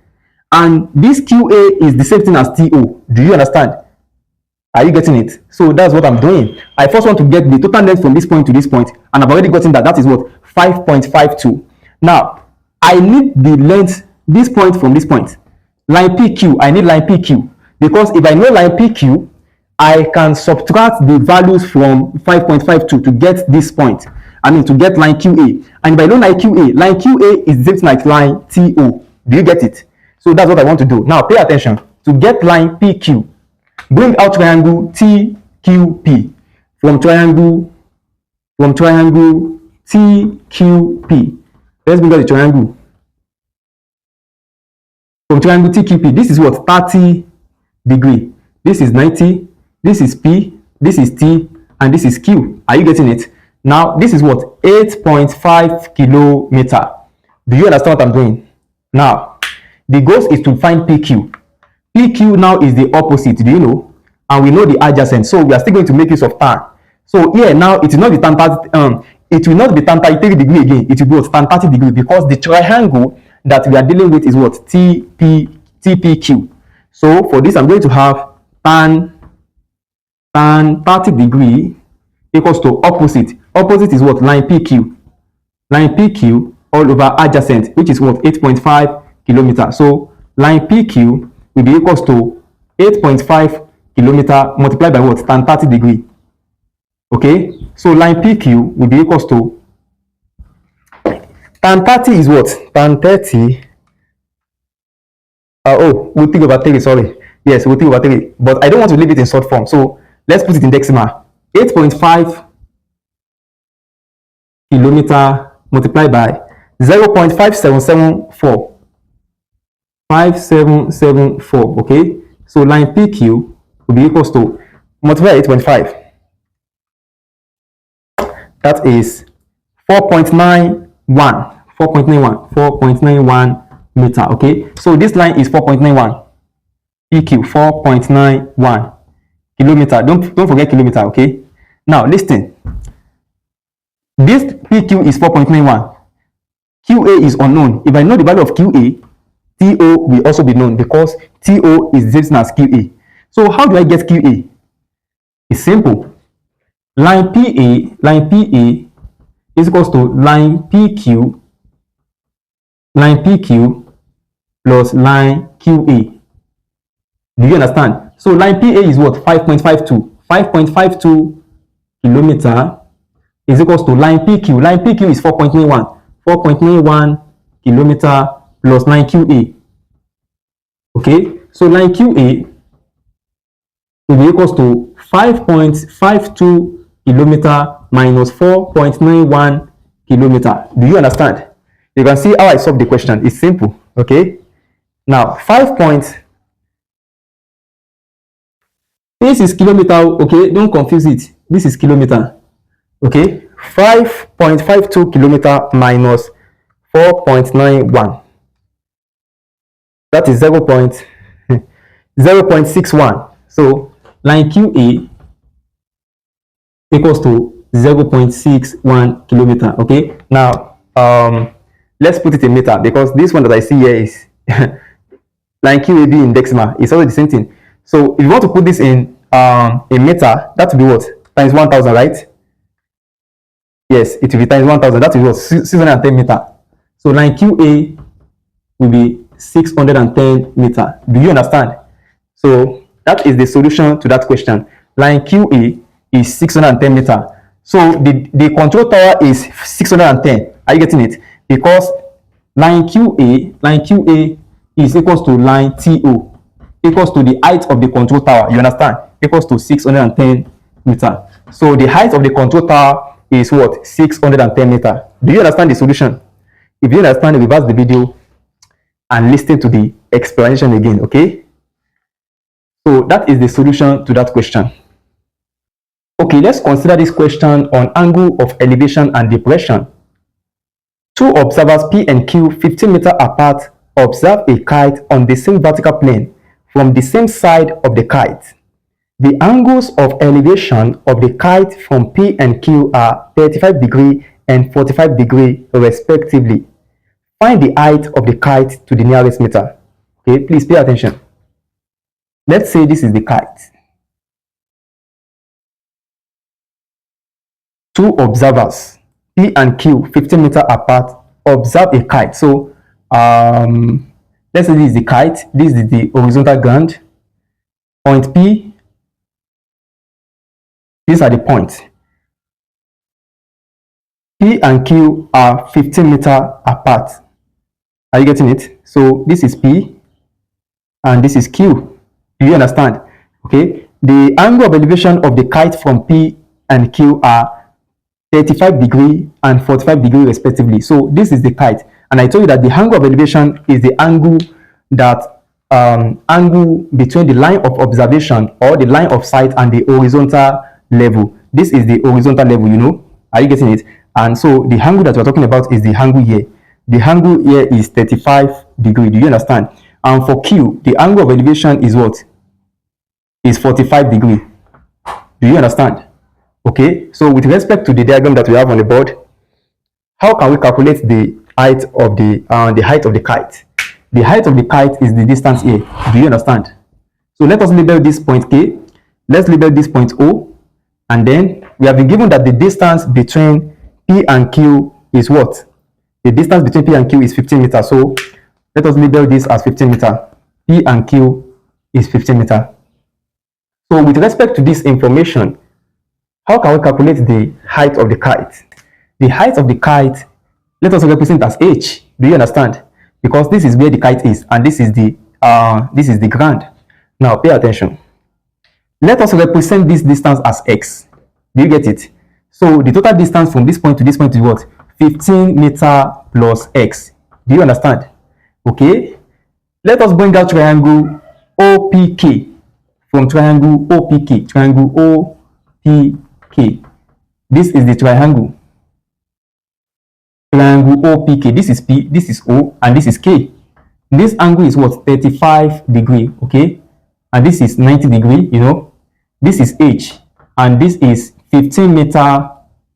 And this QA is the same thing as TO. Do you understand? Are you getting it? So that's what I'm doing. I first want to get the total length from this point to this point, and I've already gotten that. That is what? 5.52. Now, I need the length, this point from this point. Line PQ, I need line PQ. Because if I know line PQ, I can subtract the values from 5.52 to get this point. I mean, to get line QA. And if I know line QA is the same like line TO. Do you get it? So that's what I want to do. Now, pay attention. To get line PQ, bring out triangle TQP from triangle TQP. Let's bring out the triangle. From triangle TQP, this is what? 30 degree. This is 90. This is P. This is T. And this is Q. Are you getting it? Now, this is what? 8.5 kilometer. Do you understand what I'm doing? Now, the goal is to find PQ. PQ now is the opposite. Do you know? And we know the adjacent. So we are still going to make use of tan. So here now, it will not be tan 33 degree again. It will be tan 30 degree because the triangle that we are dealing with is what? TPQ. So for this, I'm going to have tan 30 degree equals to opposite. Opposite is what? Line PQ. Line PQ all over adjacent, which is what? 8.5 kilometer. So line PQ will be equals to 8.5 kilometer multiplied by what? Tan 30 degree. Okay. So line PQ will be equals to tan 30 is what? Tan 30. We'll think about 3. Sorry. Yes, we'll think about 3. But I don't want to leave it in short form. So let's put it in decimal. 8.5 kilometer multiplied by 0.5774. 5774. Okay. So line PQ will be equals to multiply 8.5. That is 4.91 meter. Okay, so this line is 4.91 PQ, 4.91 kilometer. Don't forget kilometer. Okay, now listen, this PQ is 4.91. QA is unknown. If I know the value of QA, TO will also be known because TO is the same as QA. So how do I get QA? It's simple. Line PA is equals to line PQ plus line QA. Do you understand? So line PA is what? 5.52. 5.52 kilometer is equals to line PQ. Line PQ is 4.91. 4.91 kilometer plus line QA. Okay, so line QA will be equals to 5.52 kilometer minus 4.91 kilometer. Do you understand? You can see how I solve the question. It's simple. Okay. Now, this is kilometer. Okay, don't confuse it. This is kilometer. Okay, 5.52 kilometer minus 4.91. That is 0.61. So line QA equals to 0.61 kilometer. Okay, now let's put it in meter, because this one that I see here is line QAB in decimal. It's also the same thing. So if you want to put this in meter, that will be what? Times 1000, right? Yes, it will be times 1000. That will be what? 610 meter. So line QA will be 610 meter. Do you understand? So that is the solution to that question. Line QA is 610 meter. So the control tower is 610. Are you getting it? Because line QA is equals to line TO, equals to the height of the control tower. You understand? Equals to 610 meter. So the height of the control tower is what? 610 meter. Do you understand the solution? If you understand, reverse the video and listen to the explanation again. Okay, so that is the solution to that question. Okay, let's consider this question on angle of elevation and depression. Two observers P and Q 15 meters apart observe a kite on the same vertical plane from the same side of the kite. The angles of elevation of the kite from P and Q are 35 degrees and 45 degrees respectively. Find the height of the kite to the nearest meter. Okay, please pay attention. Let's say this is the kite. Two observers, P and Q, 15 meters apart, observe a kite. So, let's say this is the kite. This is the horizontal ground. Point P. These are the points. P and Q are 15 meters apart. Are you getting it? So this is P and this is Q. Do you understand? Okay. The angle of elevation of the kite from P and Q are 35 degrees and 45 degrees respectively. So this is the kite. And I told you that the angle of elevation is the angle that angle between the line of observation or the line of sight and the horizontal level. This is the horizontal level, you know. Are you getting it? And so the angle that we're talking about is the angle here. The angle here is 35 degrees. Do you understand? And for Q, the angle of elevation is what? Is 45 degrees. Do you understand? Okay. So with respect to the diagram that we have on the board, how can we calculate the height of the height of the kite? The height of the kite is the distance here. Do you understand? So let us label this point K. Let's label this point O. And then we have been given that the distance between P and Q is what? The distance between P and Q is 15 meters. So let us label this as 15 meters. P and Q is 15 meters. So with respect to this information, how can we calculate the height of the kite? The height of the kite, let us represent as h. Do you understand? Because this is where the kite is, and this is the ground. Now pay attention. Let us represent this distance as x. Do you get it? So the total distance from this point to this point is what? 15 meters plus x. Do you understand? Okay. Let us bring out triangle OPK. From triangle OPK. Triangle OPK. This is the triangle. Triangle OPK. This is P, this is O, and this is K. This angle is what? 35 degrees. Okay. And this is 90 degrees, you know. This is H. And this is 15 meters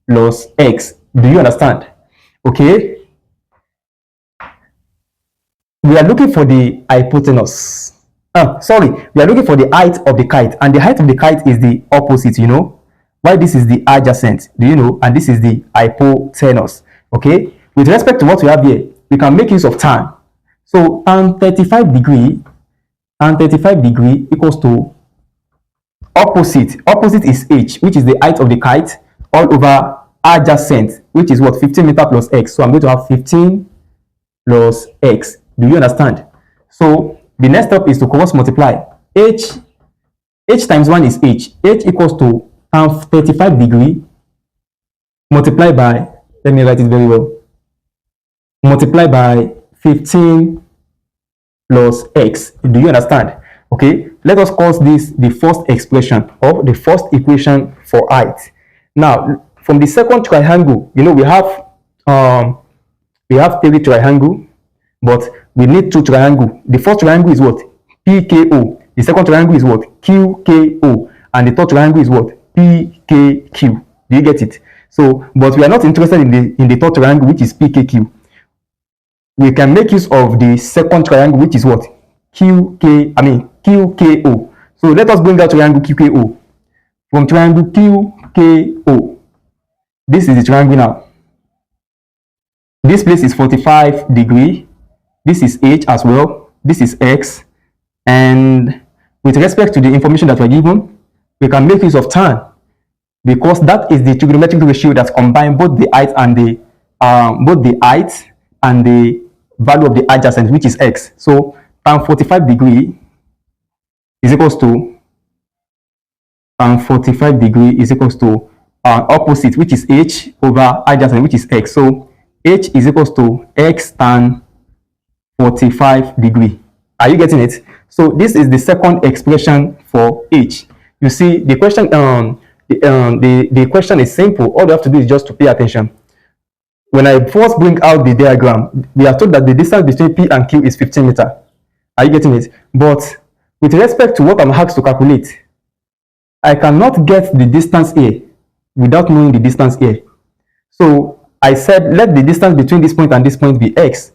plus x. Do you understand? Okay. We are looking for the hypotenuse. We are looking for the height of the kite, and the height of the kite is the opposite, you know. Why this is the adjacent, do you know? And this is the hypotenuse. Okay. With respect to what we have here, we can make use of tan. So tan 35 degree equals to opposite. Opposite is h, which is the height of the kite, all over adjacent, which is what? 15 meters plus x. So I'm going to have 15 plus x. Do you understand? So the next step is to cross multiply. H times 1 is h. H equals to tan 35 degree multiplied by, let me write it very well, multiply by 15 plus x. Do you understand? Okay, let us call this the first expression or the first equation for height. Now, from the second triangle, you know, we have three triangle, but we need two triangle. The first triangle is what? PKO. The second triangle is what? QKO. And the third triangle is what? PKQ. Do you get it? So, but we are not interested in the third triangle, which is PKQ. We can make use of the second triangle, which is what? QKO. So let us bring out triangle QKO. From triangle QKO, this is the triangle now. This place is 45 degree. This is H as well. This is X. And with respect to the information that we're given, we can make use of tan, because that is the trigonometric ratio that combines both the height and the value of the adjacent, which is X. So tan 45 degree is equals to opposite, which is H, over adjacent, which is X. So H is equals to X tan 45 degree. Are you getting it? So this is the second expression for H. You see, the question the question is simple. All you have to do is just to pay attention. When I first bring out the diagram, we are told that the distance between P and Q is 15 meters. Are you getting it? But with respect to what I'm asked to calculate, I cannot get the distance here without knowing the distance here. So I said, let the distance between this point and this point be X.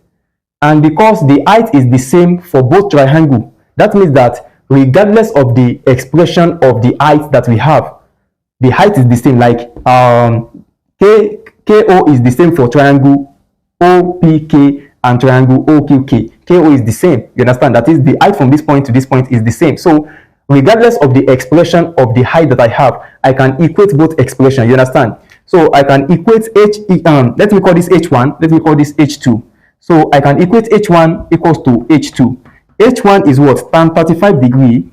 And because the height is the same for both triangles, that means that regardless of the expression of the height that we have, the height is the same. Like KO is the same for triangle OPK and triangle OQK. KO is the same. You understand? That is, the height from this point to this point is the same. So regardless of the expression of the height that I have, I can equate both expressions. You understand? So I can equate let me call this H1, let me call this H2. So I can equate H1 equals to H2. H1 is what? Tan 35 degree.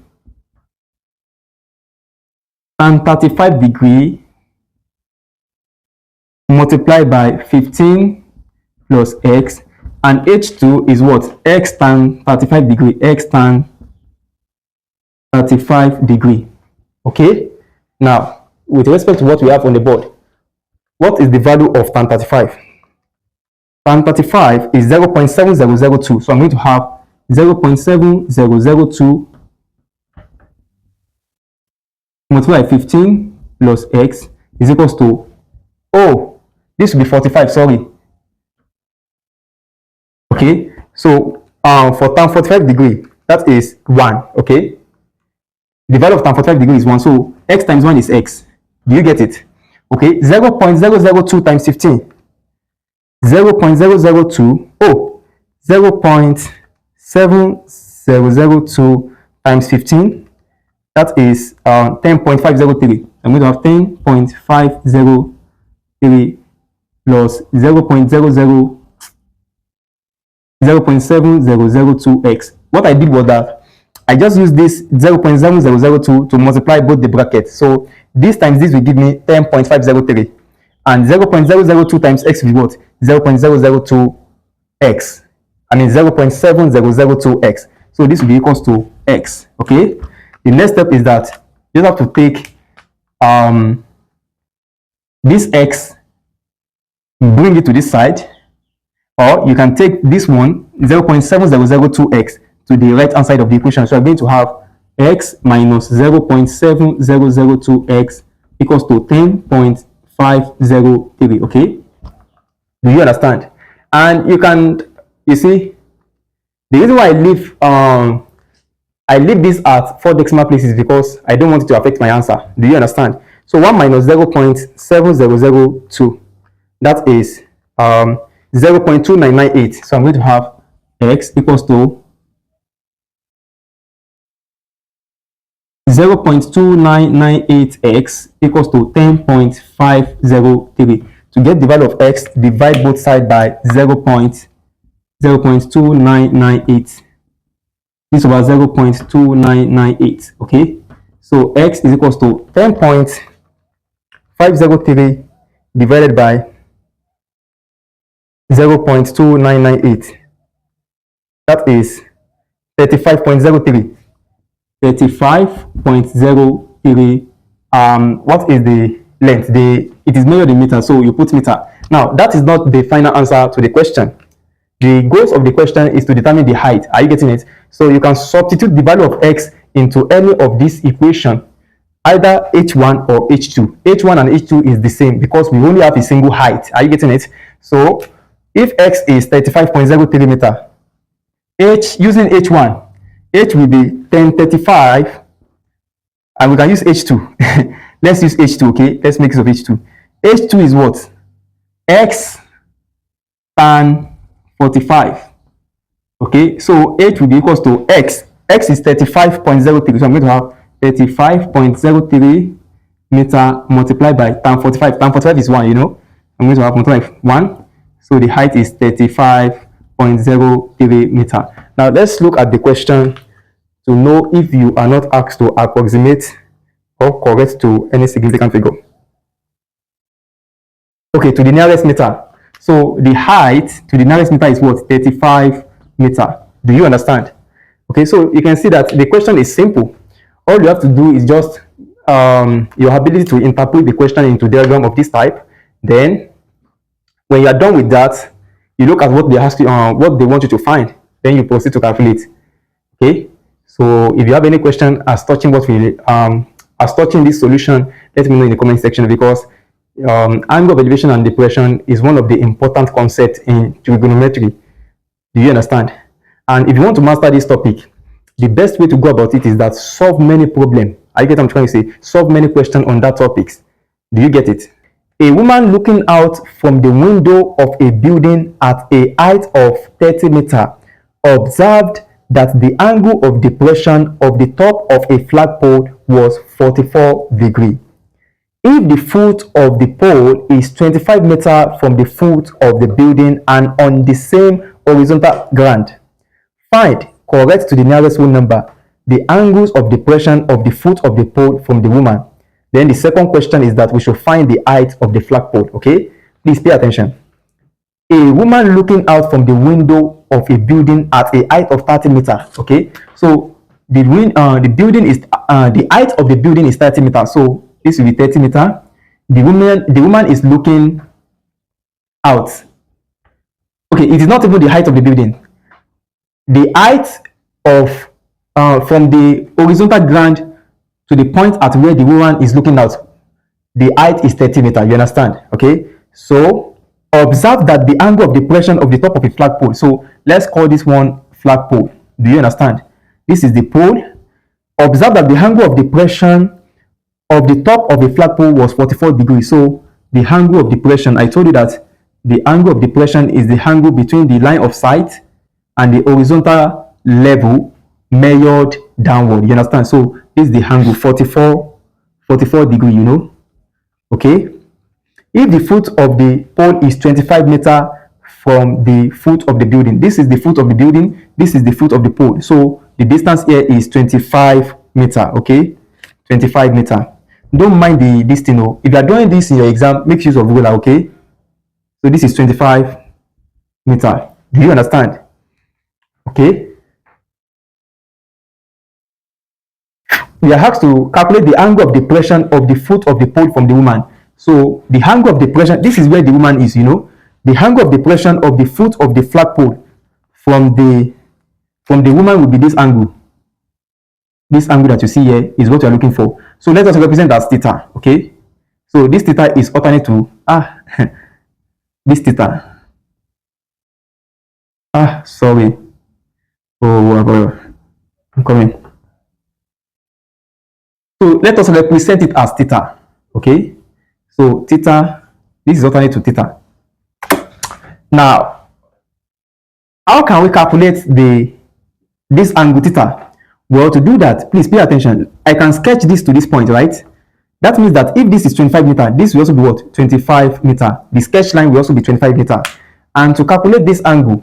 Tan 35 degree multiplied by 15 plus X. And H2 is what? X tan 35 degree. X tan 35 degree. Okay? Now, with respect to what we have on the board, what is the value of tan 35? Tan 35 is 0.7002. So I'm going to have 0.7002 multiplied by 15 plus X is equals to, oh, this will be 45, sorry. Okay, so for tan 45 degree, that is 1, okay? The value of tan 45 degree is 1, so X times 1 is X. Do you get it? Okay, 0.002 times 15. 0.002, oh, 0.7002 times 15, that is 10.503. I'm going to have 10.503 plus 0.7002x. What I did was that I just used this 0.7002 to multiply both the brackets. So this times this will give me 10.503. And 0.002 times x is what? 0.002x. I mean 0.7002x. So this will be equals to x. Okay. The next step is that you have to take this x, bring it to this side, or you can take this one 0.7002x to the right hand side of the equation. So I'm going to have x minus 0.7002x equals to 10.503. Okay, do you understand? And you see, the reason why I leave this at 4 decimal places because I don't want it to affect my answer. Do you understand? So 1 minus 0.7002, that is 0.2998. So I'm going to have x equals to 0.2998x equals to 10.503. To get the value of x, divide both sides by 0.2998. This over 0.2998. Okay, so x is equals to 10.503 divided by 0.2998. That is 35.03. 35.03. What is the length? It is measured in meters, so you put meter. Now that is not the final answer to the question. The goals of the question is to determine the height. Are you getting it? So you can substitute the value of x into any of this equation, either h1 or h2. H1 and h2 is the same because we only have a single height. Are you getting it? So if x is 35.03 meter, h, using h1, h will be 1035, and we can use h2. Let's use h2. Okay, let's make use of h2. H2 is what? X tan 45. Okay, so h will be equals to x. X is 35.03, so I'm going to have 35.03 meter multiplied by tan 45. Tan 45 is 1, you know. I'm going to have multiplied 1, so the height is 35.03 meter. Now let's look at the question to know if you are not asked to approximate or correct to any significant figure. Okay, to the nearest meter. So the height to the nearest meter is what? 35 meter. Do you understand? Okay, so you can see that the question is simple. All you have to do is just your ability to interpret the question into diagram of this type. Then when you are done with that, you look at what they ask you, what they want you to find. Then you proceed to calculate. Okay, so if you have any question as touching what we as touching this solution, let me know in the comment section, because angle of elevation and depression is one of the important concepts in trigonometry. Do you understand? And if you want to master this topic, the best way to go about it is that solve many problems. I get what I'm trying to say. Solve many questions on that topics. Do you get it? A woman looking out from the window of a building at a height of 30 meters observed that the angle of depression of the top of a flagpole was 44 degrees. If the foot of the pole is 25 meters from the foot of the building and on the same horizontal ground, find, correct to the nearest whole number, the angles of depression of the foot of the pole from the woman. Then the second question is that we should find the height of the flagpole. Okay, please pay attention. A woman looking out from the window of a building at a height of 30 meters. Okay, so the building is the height of the building is 30 meters. So this will be 30 meters. The woman is looking out. Okay, it is not even the height of the building. The height of from the horizontal ground to the point at where the woman is looking out, the height is 30 meters. You understand? Okay, so observe that the angle of depression of the top of a flagpole. So let's call this one flagpole. Do you understand? This is the pole. Observe that the angle of depression of the top of a flagpole was 44 degrees. So the angle of depression, I told you that the angle of depression is the angle between the line of sight and the horizontal level measured downward. You understand? So this is the angle 44 degrees, you know. Okay, if the foot of the pole is 25 meters from the foot of the building, this is the foot of the building, this is the foot of the pole, so the distance here is 25 meters. Okay, 25 meters. Don't mind this thing. If you are doing this in your exam, make use of ruler. Okay, so this is 25 meters. Do you understand? Okay, we are asked to calculate the angle of depression of the foot of the pole from the woman. So the angle of depression, this is where the woman is, you know. The angle of depression of the foot of the flagpole from the woman will be this angle. This angle that you see here is what you are looking for. So let us represent as theta. Okay, so this theta is alternate to this theta. Sorry. Oh, I'm coming. So let us represent it as theta. Okay, so theta, this is alternate to theta. Now, how can we calculate this angle theta? Well, to do that, please pay attention. I can sketch this to this point, right? That means that if this is 25 meters, this will also be what? 25 meters. The sketch line will also be 25 meters. And to calculate this angle,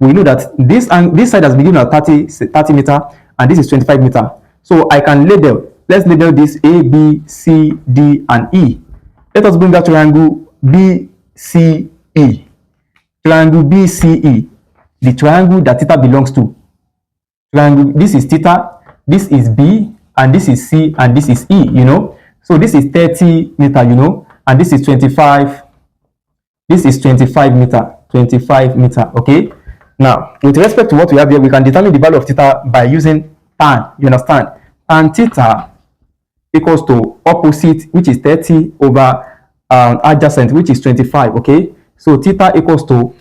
we know that this side has been given at 30 meters, and this is 25 meters. So I can label. Let's label this A, B, C, D, and E. Let us bring that triangle BCE. Triangle BCE, the triangle that theta belongs to. Triangle, this is theta, This is B, and this is C, and this is E, you know. So this is 30 meter, you know, and this is 25. This is 25 meter, 25 meter, okay. Now, with respect to what we have here, we can determine the value of theta by using tan, you understand. Tan theta equals to opposite, which is 30, over adjacent, which is 25, okay. So theta equals to,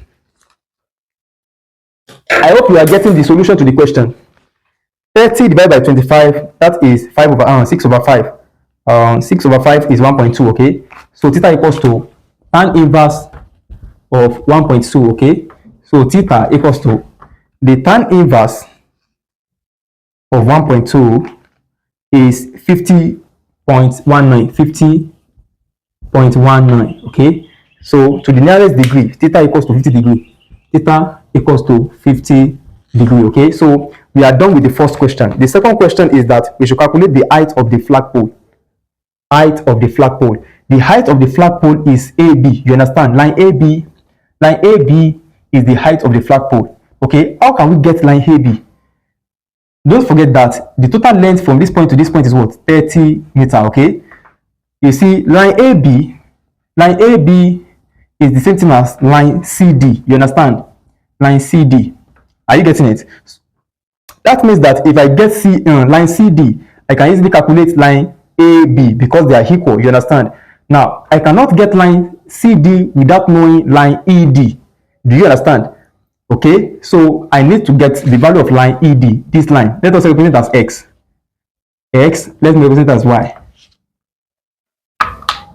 I hope you are getting the solution to the question. 30 divided by 25, that is 5 over 6 over 5. 6 over 5 is 1.2, okay. So theta equals to tan inverse of 1.2, okay. So theta equals to the tan inverse of 1.2 is 50.19, 50.19, okay. So to the nearest degree, theta equals to 50 degree. Theta equals to 50 degree, okay. So we are done with the first question. The second question is that we should calculate the height of the flagpole. Height of the flagpole. The height of the flagpole is AB. You understand? Line AB is the height of the flagpole. Okay. How can we get line AB? Don't forget that the total length from this point to this point is what? 30 meter. Okay. You see, line AB is the same thing as line CD. You understand? Line CD. Are you getting it? That means that if I get line CD, I can easily calculate line AB because they are equal. You understand? Now, I cannot get line CD without knowing line ED. Do you understand? Okay, so I need to get the value of line ED, this line. Let us represent it as X. Let me represent it as Y.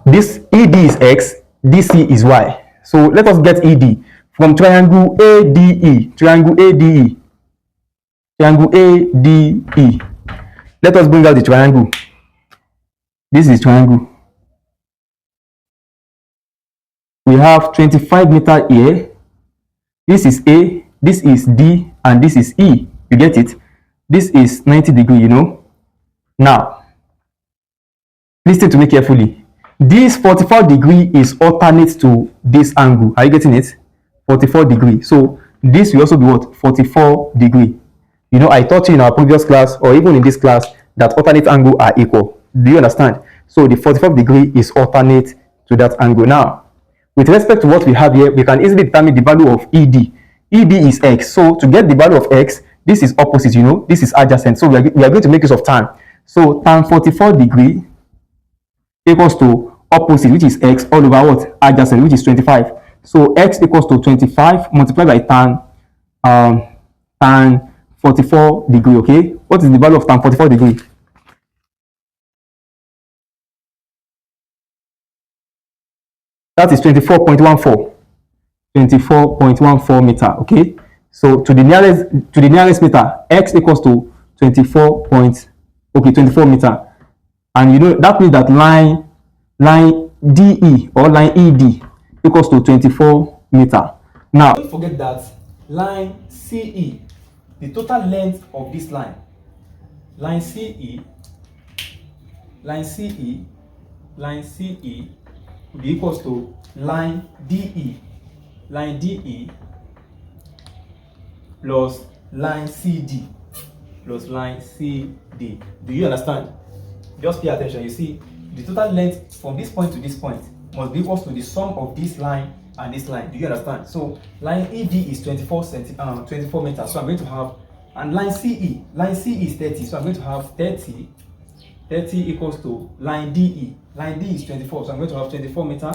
This ED is X, DC is Y. So let us get ED from triangle ADE. Triangle ADE. Let us bring out the triangle. This is triangle. We have 25 meter here. This is A, this is D, and this is E. You get it? This is 90 degree, you know. Now, listen to me carefully. This 44 degree is alternate to this angle. Are you getting it? 44 degree. So this will also be what? 44 degree. You know, I taught you in our previous class, or even in this class, that alternate angle are equal. Do you understand? So the 45 degree is alternate to that angle. Now, with respect to what we have here, we can easily determine the value of ED. ED is X. So to get the value of X, this is opposite, you know, this is adjacent. So we are going to make use of tan. So tan 44 degree equals to opposite, which is X, all over what? Adjacent, which is 25. So X equals to 25 multiplied by tan 44 degree, okay? What is the value of tan 44 degree? That is 24.14. 24.14 meter, okay. So to the nearest meter, X equals to 24 meter, and you know that means that line DE or line ED equals to 24 meter. Now don't forget that line CE, the total length of this line CE will be equals to line DE plus line CD. Do you understand? Just pay attention. You see, the total length from this point to this point must be equal to the sum of this line and this line. Do you understand? So line ED is 24 meters. So I'm going to have, and line CE is 30. So I'm going to have 30 equals to line DE. Line D is 24. So I'm going to have 24 meter.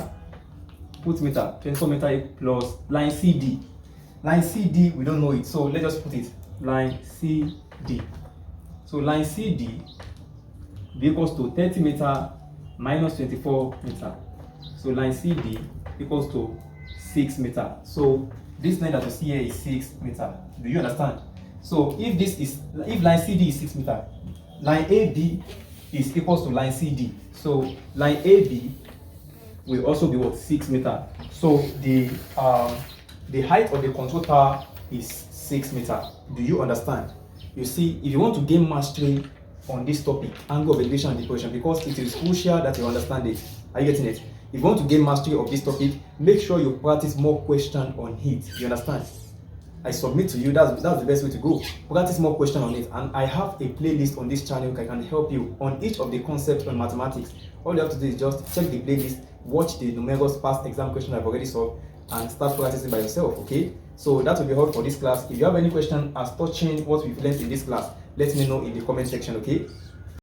Put meter, 24 meter plus line CD. Line CD, we don't know it, so let's just put it, line CD. So line CD be equals to 30 meter minus 24 meter. So line CD equals to 6 meter. So this line that you see here is 6 meter. Do you understand? So if line CD is 6 meter, line AB is equals to line CD. So line AB will also be what? 6 meter. So the height of the control tower is 6 meter. Do you understand? You see, if you want to gain mastery on this topic, angle of elevation and depression, because it is crucial that you understand it. Are you getting it? If you want to gain mastery of this topic, make sure you practice more questions on it. You understand? I submit to you. That's the best way to go. Practice more questions on it, and I have a playlist on this channel that can help you on each of the concepts on mathematics. All you have to do is just check the playlist, watch the numerous past exam questions I've already solved, and start practicing by yourself. Okay, so that will be all for this class. If you have any question as touching what we've learned in this class, let me know in the comment section. Okay.